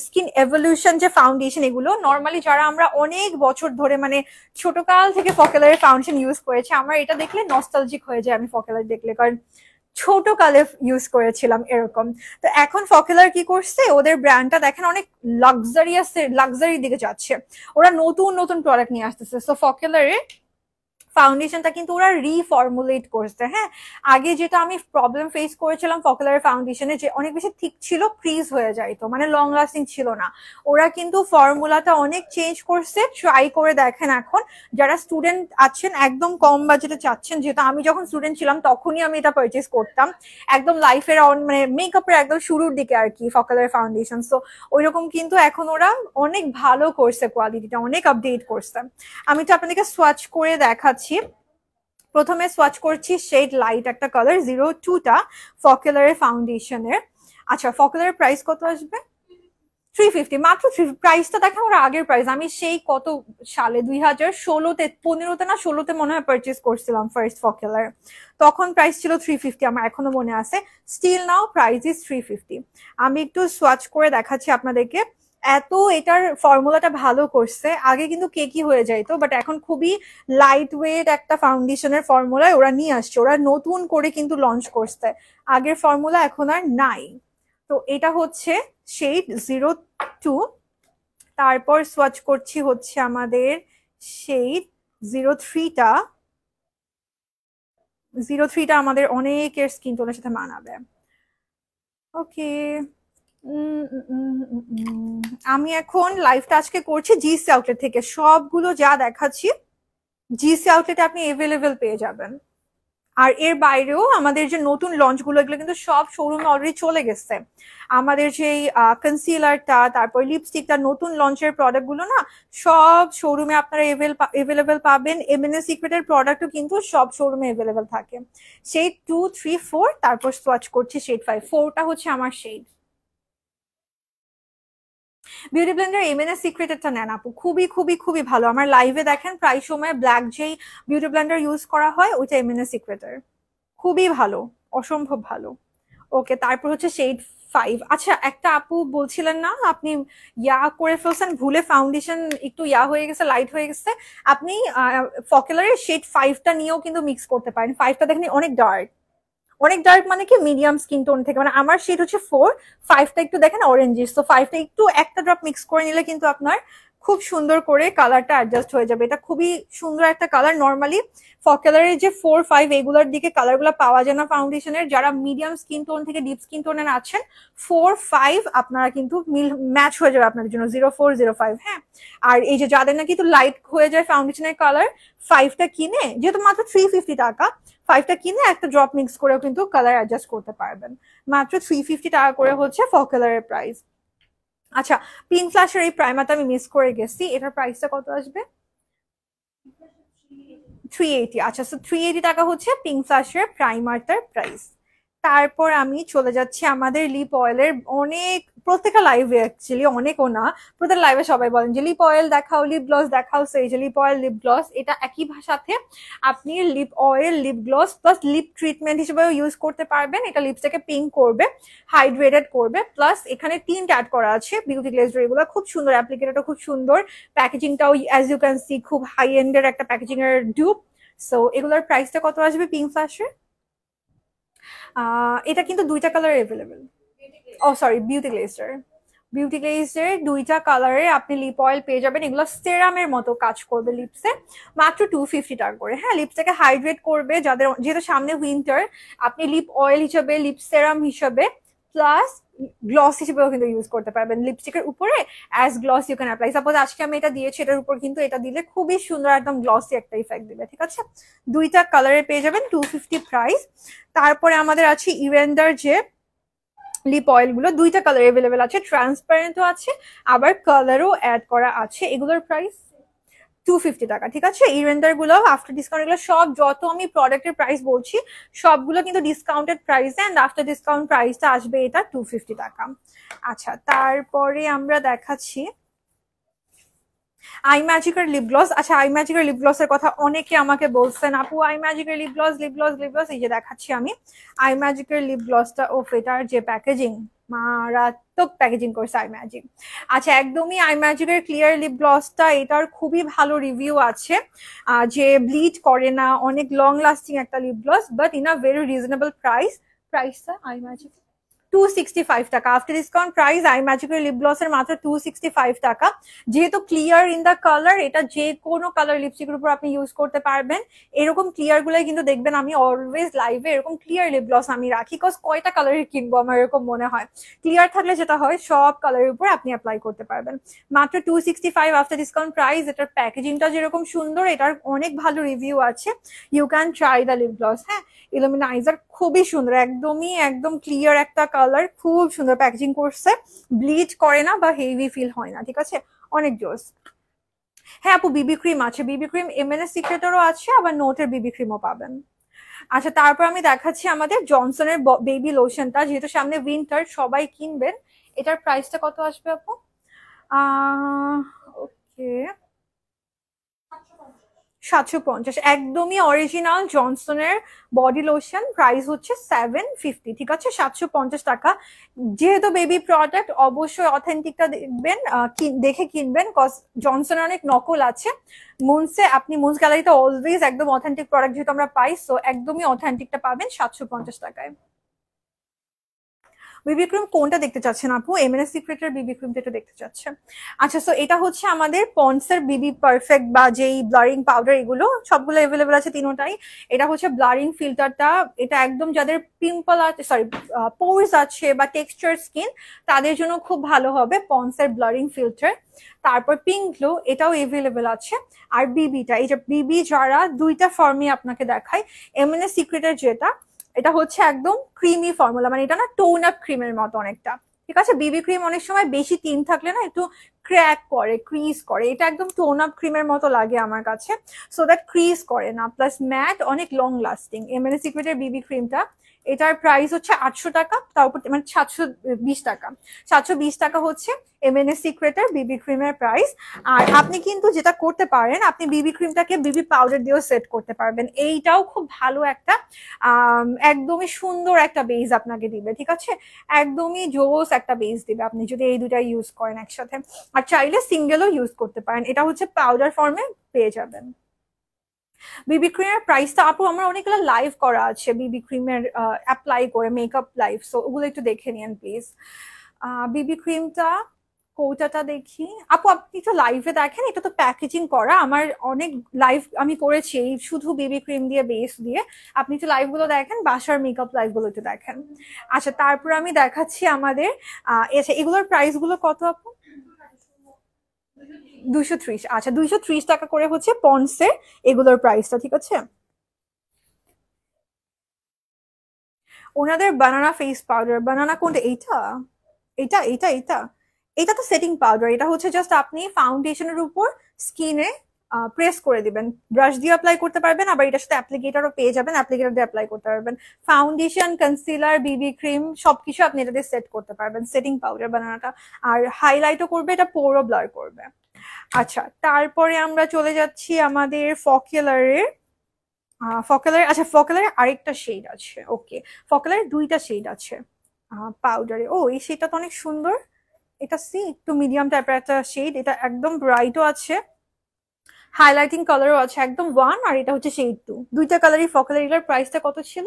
স্কিন এভলিউশন যে ফাউন্ডেশন, এগুলো নর্মালি যারা আমরা অনেক বছর ধরে, মানে ছোটকাল থেকে ফকেলারের ফাউন্ডেশন ইউজ করেছি, আমার এটা দেখলে নস্টালজিক হয়ে যায় আমি ফকেলার দেখলে, কারণ ছোট কালে ইউজ করেছিলাম এরকম। তো এখন ফকেলার কি করছে, ওদের ব্র্যান্ডটা দেখেন অনেক লাক্সারির দিকে যাচ্ছে, ওরা নতুন নতুন প্রোডাক্ট নিয়ে আসতেছে। সো ফকেলারের ফাউন্ডেশনটা কিন্তু ওরা রিফর্মুলেট করছে। হ্যাঁ, আগে যেটা আমি প্রবলেম ফেস করেছিলাম ফকেলারের ফাউন্ডেশনে, যে অনেক বেশি থিক ছিল, ফ্রিজ হয়ে যাইতো, মানে লং লাস্টিং ছিল না। ওরা কিন্তু ফর্মুলাটা অনেক চেঞ্জ করছে, ট্রাই করে দেখেন। এখন যারা স্টুডেন্ট আছেন, একদম কম বাজেটে চাচ্ছেন, যেহেতু আমি যখন স্টুডেন্ট ছিলাম তখনই আমি এটা পারচেস করতাম, একদম লাইফের মানে মেকআপের একদম শুরুর দিকে আর কি ফকেলারের ফাউন্ডেশন। সো ওইরকম কিন্তু এখন ওরা অনেক ভালো করছে, কোয়ালিটিটা অনেক আপডেট করছে। আমি তো আপনাদেরকে সোয়াচ করে দেখাচ্ছি। প্রথমে সোয়াচ করছি শেড লাইট একটা কালার 02টা ফকেলারের ফাউন্ডেশনের। আচ্ছা, ফকেলারের প্রাইস কত আসবে? 350 মাত্র। প্রাইসটা দেখেন ওরা আগের প্রাইস, আমি সেই কত সালে 2016-তে 15-তে না 16-তে মনে হয় পারচেস করছিলাম ফার্স্ট ফকেলার, তখন প্রাইস ছিল 350, আমার এখনো মনে আছে। Still now price is 350। আমি একটু সোয়াচ করে দেখাচ্ছি আপনাদেরকে। এত এটার ফর্মুলাটা ভালো করছে, আগে কিন্তু কেকি হয়ে যাইতো, বাট এখন খুবই লাইট ওয়েট একটা ফাউন্ডেশনের ফর্মুলায় ওরা নিয়ে আসছে, ওরা নতুন করে কিন্তু লঞ্চ করছে, আগের ফর্মুলা এখন আর নাই। তো এটা হচ্ছে শেড 02। তারপর সোয়াচ করছি হচ্ছে আমাদের শেড 03টা, 03টা আমাদের অনেকের স্কিন টোনের সাথে মানাবে। ওকে, আমি এখন লাইভটা আজকে করছি জিসি আউটলেট থেকে। সবগুলো যা দেখাচ্ছি জিসি আউটলেটে আপনি এভেলেবেল পেয়ে যাবেন। আর এর বাইরেও আমাদের যে নতুন লঞ্চ গুলো, এগুলো কিন্তু সব শোরুমে অলরেডি চলে গেছে। আমাদের যে কনসিলারটা, তারপর লিপস্টিকটা, নতুন লঞ্চের প্রোডাক্ট গুলো না সব শোরুমে আপনারা এভেলেবেল পাবেন। এমএনএস সিক্রেটের প্রোডাক্টও কিন্তু সব শোরুমে এভেলেবেল থাকে। শেড 2, 3, 4, তারপর সোয়াচ করছি শেড 5। 4টা হচ্ছে আমার শেড। বিউটি ব্লেন্ডার এমএনএস সিক্রেটেরটা নেন আপু, খুবই খুবই খুবই ভালো। আমার লাইভে দেখেন প্রায় সময় ব্ল্যাক যেই বিউটি ব্লেন্ডার ইউজ করা হয় ওইটা এমএনএস সিক্রেটের, খুবই ভালো, অসম্ভব ভালো। ওকে, তারপর হচ্ছে শেড 5। আচ্ছা, একটা আপু বলছিলেন না আপনি ইয়া করে ফেলছেন, ভুলে ফাউন্ডেশন একটু ইয়া হয়ে গেছে, লাইট হয়ে গেছে। আপনি ফকেলারের শেড 5টা নিয়েও কিন্তু মিক্স করতে পারেন। 5টা দেখেন অনেক ডার্ক, অনেক ডার্ক মানে কি মিডিয়াম স্কিন টোন থেকে, মানে আমার শেড হচ্ছে 4, 5টা একটু দেখেন অরেঞ্জিস, তো 5টা একটু একটা ড্রপ মিক্স করে নিলে কিন্তু আপনার খুব সুন্দর করে কালারটা অ্যাডজাস্ট হয়ে যাবে। এটা খুবই সুন্দর একটা কালার। নর্মালি ফকেলারের যে 4, 5 এগুলোর দিকে কালারগুলো পাওয়া যায় না ফাউন্ডেশনের। যারা মিডিয়াম স্কিন টোন থেকে ডিপ স্কিন টোনের আছেন, 4, 5 আপনারা কিন্তু ম্যাচ হয়ে যাবে আপনাদের জন্য, 04, 05। হ্যাঁ, আর এই যে যাদের নাকি একটু লাইট হয়ে যায় ফাউন্ডেশনের কালার, 5টা কিনে, যেহেতু মাত্র 350 টাকা, 5টা কিনে একটা ড্রপ মিক্স করেও কিন্তু কালার অ্যাডজাস্ট করতে পারবেন। মাত্র 350 টাকা করে হচ্ছে ফকেলারের প্রাইস। আচ্ছা, পিঙ্ক ফ্ল্যাশের এই প্রাইমারটা আমি মিস করে গেছি, এটার প্রাইসটা কত আসবে? 380। আচ্ছা, সো 380 টাকা হচ্ছে পিঙ্ক ফ্ল্যাশের প্রাইমারটার প্রাইস। তারপর আমি চলে যাচ্ছি আমাদের লিপ অয়েলের অনেক, প্রত্যেকটা লাইভে অ্যাকচুয়ালি, অনেকও না, প্রত্যেক লাইভে সবাই বলেন যে লিপ অয়েল দেখাও, লিপ গ্লস দেখাও। সেই যে লিপ অয়েল, লিপ গ্লস, এটা একই সাথে আপনি lip oil, lip gloss plus lip treatment হিসেবেও ইউজ করতে পারবেন। এটা লিপসটাকে পিঙ্ক করবে, হাইড্রেটেড করবে, প্লাস এখানে টিন্ট অ্যাড করা আছে বিউটি গ্লেজর। এগুলো খুব সুন্দর, অ্যাপ্লিকেটরটা খুব সুন্দর, প্যাকেজিংটাও অ্যাজ ইউ ক্যান সি খুব হাই এন্ডের একটা প্যাকেজিং এর ডিউপ। সো এগুলোর প্রাইসটা কত আসবে পিঙ্ক ফ্ল্যাশের? এটা কিন্তু দুইটা কালার এভেলেবেল। ও সরি, বিউটি গ্লেজার। বিউটি গ্লেজের দুইটা কালারে আপনি লিপ অয়েল পেয়ে যাবেন। এগুলো সেরামের মতো কাজ করবে লিপসে, মাত্র 250 টাকা করে। হ্যাঁ, লিপসটাকে হাইড্রেট করবে, যাদের যেহেতু সামনে উইন্টার, আপনি লিপ অয়েল হিসেবে, লিপ সেরাম হিসেবে, প্লাস গ্লস হিসেবেও কিন্তু ইউজ করতে পারবেন লিপস্টিকের উপরে। As gloss you can apply. Suppose আজকে আমি এটা দিয়েছি, এটার উপর কিন্তু এটা দিলে খুবই সুন্দর একদম গ্লসি একটা ইফেক্ট দিবে। ঠিক আছে, দুইটা কালারে পেয়ে যাবেন, 250 প্রাইস। তারপরে আমাদের আছে ইভেন্ডার যে লিপ অয়েল গুলো, দুইটা কালার এভেলেবেল আছে, ট্রান্সপারেন্টও আছে, আবার কালারও অ্যাড করা আছে। এগুলোর প্রাইস 250 টাকা। ঠিক আছে, ইভেন্ডার গুলো আফটার ডিসকাউন্ট, এগুলো সব যত আমি প্রোডাক্টের প্রাইস বলছি সবগুলো কিন্তু discounted price, and after discount প্রাইসটা আসবে এটা 250 টাকা। আচ্ছা, তারপরে আমরা দেখাচ্ছি আই ম্যাজিকের লিপ গ্লস। আচ্ছা, আই ম্যাজিকের লিপ গ্লসের কথা অনেকে আমাকে বলছেন, আপু আই ম্যাজিকের lip gloss, lip gloss, lip gloss. এই যে দেখাচ্ছি আমি আই ম্যাজিকের লিপ গ্লসটা। ও এটার যে প্যাকেজিং, মারাত্মক প্যাকেজিং করছে আই ম্যাজিক। আচ্ছা, একদমই আই ম্যাজিকের ক্লিয়ার লিপ গ্লসটা, এটার খুবই ভালো রিভিউ আছে, যে ব্লিড করে না, অনেক লং লাস্টিং একটা lip gloss, but in a very reasonable price. প্রাইসটা আই ম্যাজিক 265 টাকা আফটার ডিসকাউন্ট প্রাইস। আই ম্যাজিকের লিপ গ্লসের মাত্র 265 টাকা। যেহেতু ক্লিয়ার ইন দা কালার, এটা যে কোনো কালার লিপস্টিকের উপর আপনি ইউজ করতে পারবেন। এরকম ক্লিয়ার গুলাই কিন্তু দেখবেন আমি অলওয়েজ লাইভে এরকম ক্লিয়ার লিপ গ্লস আমি রাখি, কজ কয়টা কালারের কিনবো আমার এরকম মনে হয়। ক্লিয়ার থাকলে যেটা হয় সব কালারের উপর আপনি অ্যাপ্লাই করতে পারবেন। মাত্র 265 আফটার ডিসকাউন্ট প্রাইস। এটার প্যাকেজিংটা যেরকম সুন্দর, এটার অনেক ভালো রিভিউ আছে। You can try the lip gloss. হ্যাঁ, ইলুমিনাইজার খুবই সুন্দর, একদমই একদম ক্লিয়ার একটা কালার, খুব সুন্দর প্যাকেজিং করছে, ব্লিচ করে না বা হেভি ফিল হয় না। ঠিক আছে, অনেক জোস। হ্যাঁ আপু, বিবি ক্রিম আছে, বিবি ক্রিম এমএনএস সিক্রেটেরও আছে, আবার নোটের বিবি ক্রিমও পাবেন। আচ্ছা, তারপর আমি দেখাচ্ছি আমাদের জনসনের বেবি লোশনটা, যেহেতু সামনে উইন্টার সবাই কিনবেন। এটার প্রাইসটা কত আসবে আপু? ওকে, 750। একদমই অরিজিনাল জনসনের বডি লোশন, প্রাইস হচ্ছে 750। ঠিক আছে, 750 টাকা। যেহেতু বেবি প্রোডাক্ট, অবশ্যই অথেন্টিকটা দেখবেন, দেখে কিনবেন, কজ জনসনের অনেক নকল আছে। মুনসে আপনি মুনস গ্যালারিতে অলওয়েজ একদম অথেন্টিক প্রোডাক্ট যেহেতু আমরা পাই, সো একদমই অথেন্টিকটা পাবেন 750 টাকায়। বিবি ক্রিম কোনটা দেখতে চাচ্ছেন আপু? এমএনএস সিক্রেটের বিবি ক্রিমটা একটু দেখতে চাচ্ছেন। আচ্ছা, সো এটা হচ্ছে আমাদের পন্ডসের বিবি পারফেক্ট বা যেই ব্লারিং পাউডার, এগুলো সবগুলো অ্যাভেলেবেল আছে তিনোটাই। এটা হচ্ছে ব্লারিং ফিল্টারটা, এটা একদম যাদের পিম্পল আছে, সরি পোর্স আছে বা টেক্সচার স্কিন, তাদের জন্য খুব ভালো হবে পন্ডসের ব্লারিং ফিল্টার। তারপর পিঙ্ক গ্লো, এটাও এভেলেবেল আছে। আর বিবিটা, এই যে বিবি যারা দুইটা ফর্মে আপনাকে দেখায়, এমএনএস সিক্রেটের যেটা, এটা হচ্ছে একদম ক্রিমি ফর্মুলা, মানে এটা না টোন আপ ক্রিমের মতো অনেকটা, ঠিক আছে। বিবি ক্রিম অনেক সময় বেশি তিন থাকলে না একটু ক্র্যাক করে, ক্রিজ করে, এটা একদম টোন আপ ক্রিমের মতো লাগে আমার কাছে, সো দ্যাট ক্রিজ করে না, প্লাস ম্যাট, অনেক লং লাস্টিং। এমএনএস সিক্রেটের বিবি ক্রিমটা, এটার প্রাইস হচ্ছে 800 টাকা, তার উপর মানে 720 টাকা। 720 টাকা হচ্ছে এমএনএস সিক্রেটের বিবি ক্রিমের প্রাইস। আর আপনি কিন্তু যেটা করতে পারেন, আপনি বিবি ক্রিমটাকে বিবি পাউডার দিয়েও সেট করতে পারবেন, এইটাও খুব ভালো একটা একদমই সুন্দর একটা বেস আপনাকে দিবে, ঠিক আছে। একদমই জোস একটা বেস দিবে আপনি যদি এই দুটা ইউজ করেন একসাথে। আর চাইলে সিঙ্গেলও ইউজ করতে পারেন, এটা হচ্ছে পাউডার ফর্মে পেয়ে যাবেন। বিবি ক্রিমের প্রাইসটা আপু আমার অনেকগুলো লাইভ করা আছে বিবি ক্রিমের অ্যাপ্লাই করে, মেকআপ লাইভ, সো ওগুলো একটু দেখে নিন প্লিজ। বিবি ক্রিমটা কৌটাটা দেখি আপু, আপনি তো লাইভে দেখেন, এটা তো প্যাকেজিং করা, আমার অনেক লাইভ আমি করেছি এই শুধু বিবি ক্রিম দিয়ে, বেস দিয়ে। আপনি তো লাইভ গুলো দেখেন, বাসার মেকআপ লাইভ গুলো একটু দেখেন। আচ্ছা, তারপর আমি দেখাচ্ছি আমাদের এগুলোর প্রাইস গুলো কত আপু? 230। আচ্ছা, 230 টাকা করে হচ্ছে পন্ডসের এগুলোর প্রাইসটা, ঠিক আছে। ওনাদের বানানা ফেস পাউডার, বানানা কোনটা? এইটা এইটা এইটা এইটা এটা তো সেটিং পাউডার, এটা হচ্ছে জাস্ট আপনি ফাউন্ডেশনের উপর স্কিনে প্রেস করে দিবেন, ব্রাশ দিয়ে অ্যাপ্লাই করতে পারবেন, আবার এটার সাথে অ্যাপ্লিকেটারও পেয়ে যাবেন, অ্যাপ্লিকেটার দিয়ে অ্যাপ্লাই করতে পারবেন। ফাউন্ডেশন, কনসিলার, বিবি ক্রিম সবকিছু আপনি এটা দিয়ে সেট করতে পারবেন, সেটিং পাউডার বানানাটা। আর হাইলাইটও করবে, এটা পোরও ব্লার করবে। আচ্ছা, তারপরে আমরা চলে যাচ্ছি আমাদের ফকিলারের। আচ্ছা, ফকেলারের আরেকটা শেড আছে, ওকে। ফকেলারের দুইটা শেড আছে পাউডারে। ও, এই শেডটা তো অনেক সুন্দর, এটা সি একটু মিডিয়াম টাইপের একটা শেড, এটা একদম ব্রাইটও আছে, হাইলাইটিং কালারও আছে, একদম ওয়ান। আর এটা হচ্ছে শেড টু, দুইটা কালারই ফকেলার। এগুলোর প্রাইসটা কত ছিল?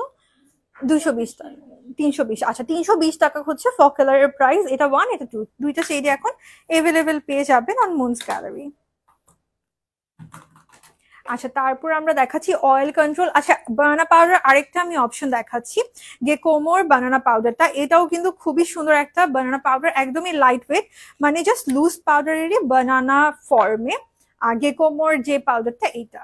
220 টাকা, 320। আচ্ছা, 320 টাকা হচ্ছে ফকেলারের প্রাইস, এটা ওয়ান, এটা টু, দুইটা শেডই এখন এভেলেবেল পেয়ে যাবেন অন মুনস গ্যালারি। আচ্ছা, তারপর আমরা দেখাচ্ছি অয়েল কন্ট্রোল। আচ্ছা, বানানা পাউডার আরেকটা আমি অপশন দেখাচ্ছি, গেকোমোর বানানা পাউডারটা, এটাও কিন্তু খুবই সুন্দর একটা বানানা পাউডার, একদমই লাইট ওয়েট, মানে জাস্ট লুজ পাউডারেরই বানানা ফর্মে। আর গেকোমোর যে পাউডারটা, এইটা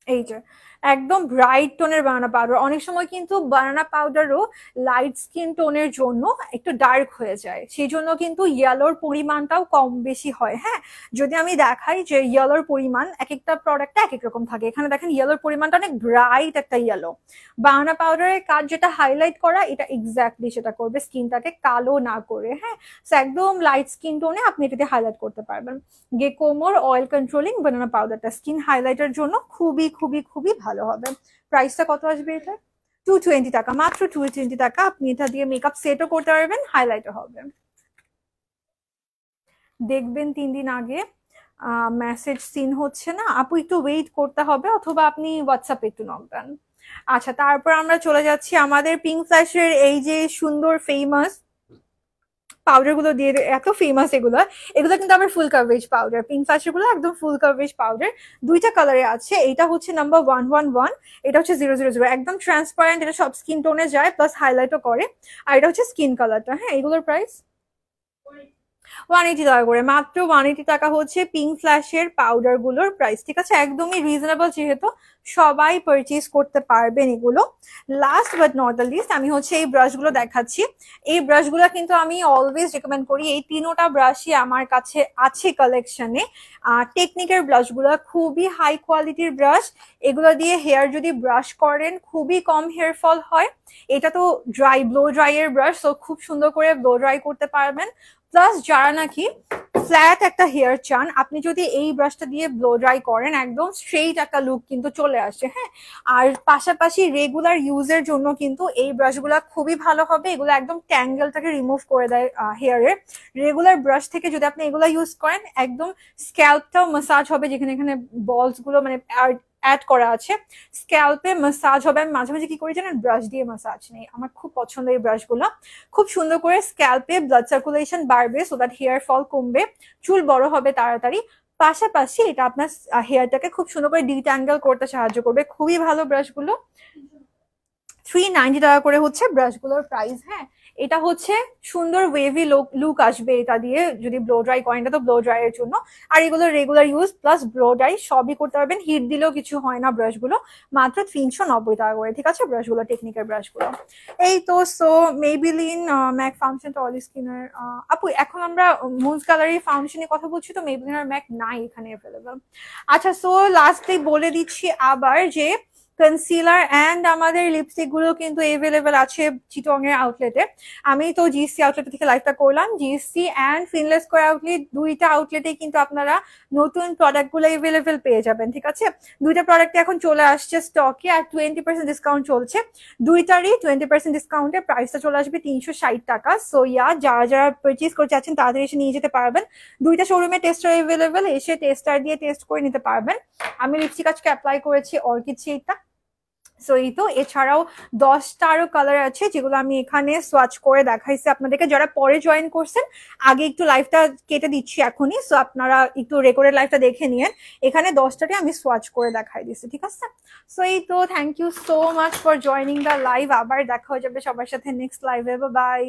এই যে একদম ব্রাইট টোনের বানানা পাউডার। অনেক সময় কিন্তু বানানা পাউডারও লাইট স্কিন টোনের জন্য একটু ডার্ক হয়ে যায়, সেই জন্য কিন্তু ইয়েলোর পরিমাণটাও কম বেশি হয়। হ্যাঁ, যদি আমি দেখাই যে ইয়েলোর পরিমাণ এক একটা প্রোডাক্টে এক এক রকম থাকে, এখানে দেখেন ইয়েলোর পরিমাণটা অনেক ব্রাইট একটা ইয়েলো। বানানা পাউডারের কাজ যেটা হাইলাইট করা, এটা এক্স্যাক্টলি সেটা করবে, স্কিনটাকে কালো না করে। হ্যাঁ, একদম লাইট স্কিন টোনে আপনি এটাতে হাইলাইট করতে পারবেন। গেকোমোর অয়েল কন্ট্রোলিং বানানা পাউডারটা স্কিন হাইলাইটের জন্য খুবই খুবই খুবই ভালো হবে। প্রাইসটা কত আসবে এটা? 220 টাকা, মাত্র 220 টাকা। আপনি এটা দিয়ে মেকআপ সেটও করতে পারবেন, হাইলাইটও হবে। দেখবেন 3 দিন আগে মেসেজ সিন হচ্ছে না আপু, একটু ওয়েট করতে হবে, অথবা আপনি হোয়াটসঅ্যাপে একটু নক দেন। আচ্ছা, তারপর আমরা চলে যাচ্ছি আমাদের পিঙ্ক ফ্ল্যাশের এই যে সুন্দর ফেমাস পাউডার গুলো দিয়ে, এত ফেমাস এগুলো, এগুলো কিন্তু আবার ফুল কাভারেজ পাউডার, পিঙ্ক ফ্ল্যাশের গুলো একদম ফুল কাভারেজ পাউডার। দুইটা কালারে আছে, এটা হচ্ছে নাম্বার 111, এটা হচ্ছে 000, একদম ট্রান্সপারেন্ট, এটা সব স্কিন টোনে যায়, প্লাস হাইলাইটও করে। আর এটা হচ্ছে স্কিন কালারটা। হ্যাঁ, এগুলোর প্রাইস 180 টাকা করে, মাত্র 180 টাকা হচ্ছে পিঙ্ক ফ্ল্যাশের পাউডার গুলোর প্রাইস, ঠিক আছে। একদমই রিজনেবল, যেহেতু সবাই পারচেজ করতে পারবেন এগুলো। Last but not the list, আমি হচ্ছে এই ব্রাশগুলো দেখাচ্ছি। এই ব্রাশগুলো কিন্তু আমি অলওয়েজ রেকমেন্ড করি, এই তিনোটা ব্রাশই আমার কাছে আছে কালেকশনে। টেকনিকের ব্রাশগুলো খুবই হাই কোয়ালিটির ব্রাশ, এগুলো দিয়ে হেয়ার যদি ব্রাশ করেন খুবই কম হেয়ার ফল হয়। এটা তো ব্লো ড্রাই এর ব্রাশ, তো খুব সুন্দর করে ব্লো ড্রাই করতে পারবেন। প্লাস যারা নাকি ফ্ল্যাট একটা হেয়ার চান, আপনি যদি এই ব্রাশটা দিয়ে ব্লো ড্রাই করেন, একদম স্ট্রেইট একটা লুক কিন্তু চলে আসে। হ্যাঁ, আর পাশাপাশি রেগুলার ইউজের জন্য কিন্তু এই ব্রাশগুলো খুবই ভালো হবে, এগুলো একদম ট্যাঙ্গেলটাকে রিমুভ করে দেয় হেয়ারের। রেগুলার ব্রাশ থেকে যদি আপনি এগুলো ইউজ করেন, একদম স্ক্যাল্পটাও ম্যাসাজ হবে, যেখানে এখানে বলস গুলো মানে আর অ্যাড করা আছে। স্ক্যাল্পে মাসাজ হবে। আমি মাঝে মাঝে কি করি জানেন, ব্রাশ দিয়ে মাসাজ নেই, আমার খুব পছন্দ এই ব্রাশগুলো। খুব সুন্দর করে স্ক্যাল্পে ব্লাড সার্কুলেশন বাড়বে, সো দ্যাট হেয়ার ফল কমবে, চুল বড় হবে তাড়াতাড়ি। পাশাপাশি এটা আপনার হেয়ারটাকে খুব সুন্দর করে ডিট্যাঙ্গেল করতে সাহায্য করবে। খুবই ভালো ব্রাশগুলো। 390 টাকা করে হচ্ছে ব্রাশগুলোর প্রাইস। হ্যাঁ, এটা হচ্ছে সুন্দর ওয়েভি লুক আসবে এটা দিয়ে যদি ব্লো ড্রাই করেন, এটা তো ব্লো ড্রাই এর জন্য। আর এগুলো regular use plus blow dry সবই করতে পারবেন, হিট দিলেও কিছু হয় না ব্রাশগুলো। মাত্র 390 টাকা করে, ঠিক আছে ব্রাশগুলো, টেকনিকের ব্রাশগুলো। এই তো so Maybelline Mac foundation oil স্কিনের। আপু এখন আমরা মুনস গ্যালারি ফাউন্ডেশনের কথা বলছি, তো মেবিলিন আর ম্যাক নাই এখানে অ্যাভেলেবল। আচ্ছা, সো লাস্টে বলে দিচ্ছি আবার যে কনসিলার এন্ড আমাদের লিপস্টিক গুলো কিন্তু এভেলেবেল আছে চিটং এর আউটলেটে। আমি তো জিএসসি আউটলেট থেকে লাইভটা করলাম। GSC and Finlay's square outlet, দুইটা আউটলেটে কিন্তু আপনারা নতুন প্রোডাক্ট গুলো এভেলেবেল পেয়ে যাবেন, ঠিক আছে। দুইটা প্রোডাক্ট এখন চলে আসছে স্টকে, আর 20% ডিসকাউন্ট চলছে। দুইটারই 20% ডিসকাউন্টে প্রাইসটা চলে আসবে 360 টাকা। সো ইয়া, যারা যারা পারচেজ করতে চাচ্ছেন তাড়াতাড়ি এসে নিয়ে যেতে পারবেন। দুইটা শোরুমে টেস্টার এভেলেবেল, এসে টেস্টার দিয়ে টেস্ট করে নিতে পারবেন। আমি লিপস্টিক আজকে অ্যাপ্লাই করেছি অর্কিড শেডটা। সো এই তো, এছাড়াও 10টা আরো কালার আছে যেগুলো আমি এখানে সোয়াচ করে দেখাইছি আপনাদেরকে। যারা পরে জয়েন করছেন, আগে একটু লাইভটা কেটে দিচ্ছি এখনই, সো আপনারা একটু রেকর্ডেড লাইভটা দেখে নিয়েন। এখানে 10টাতে আমি সোয়াচ করে দেখাই দিচ্ছি, ঠিক আছে। সো এই তো, thank you so much for joining the live. আবার দেখা হয়ে যাবে সবার সাথে নেক্সট লাইভে। বাই।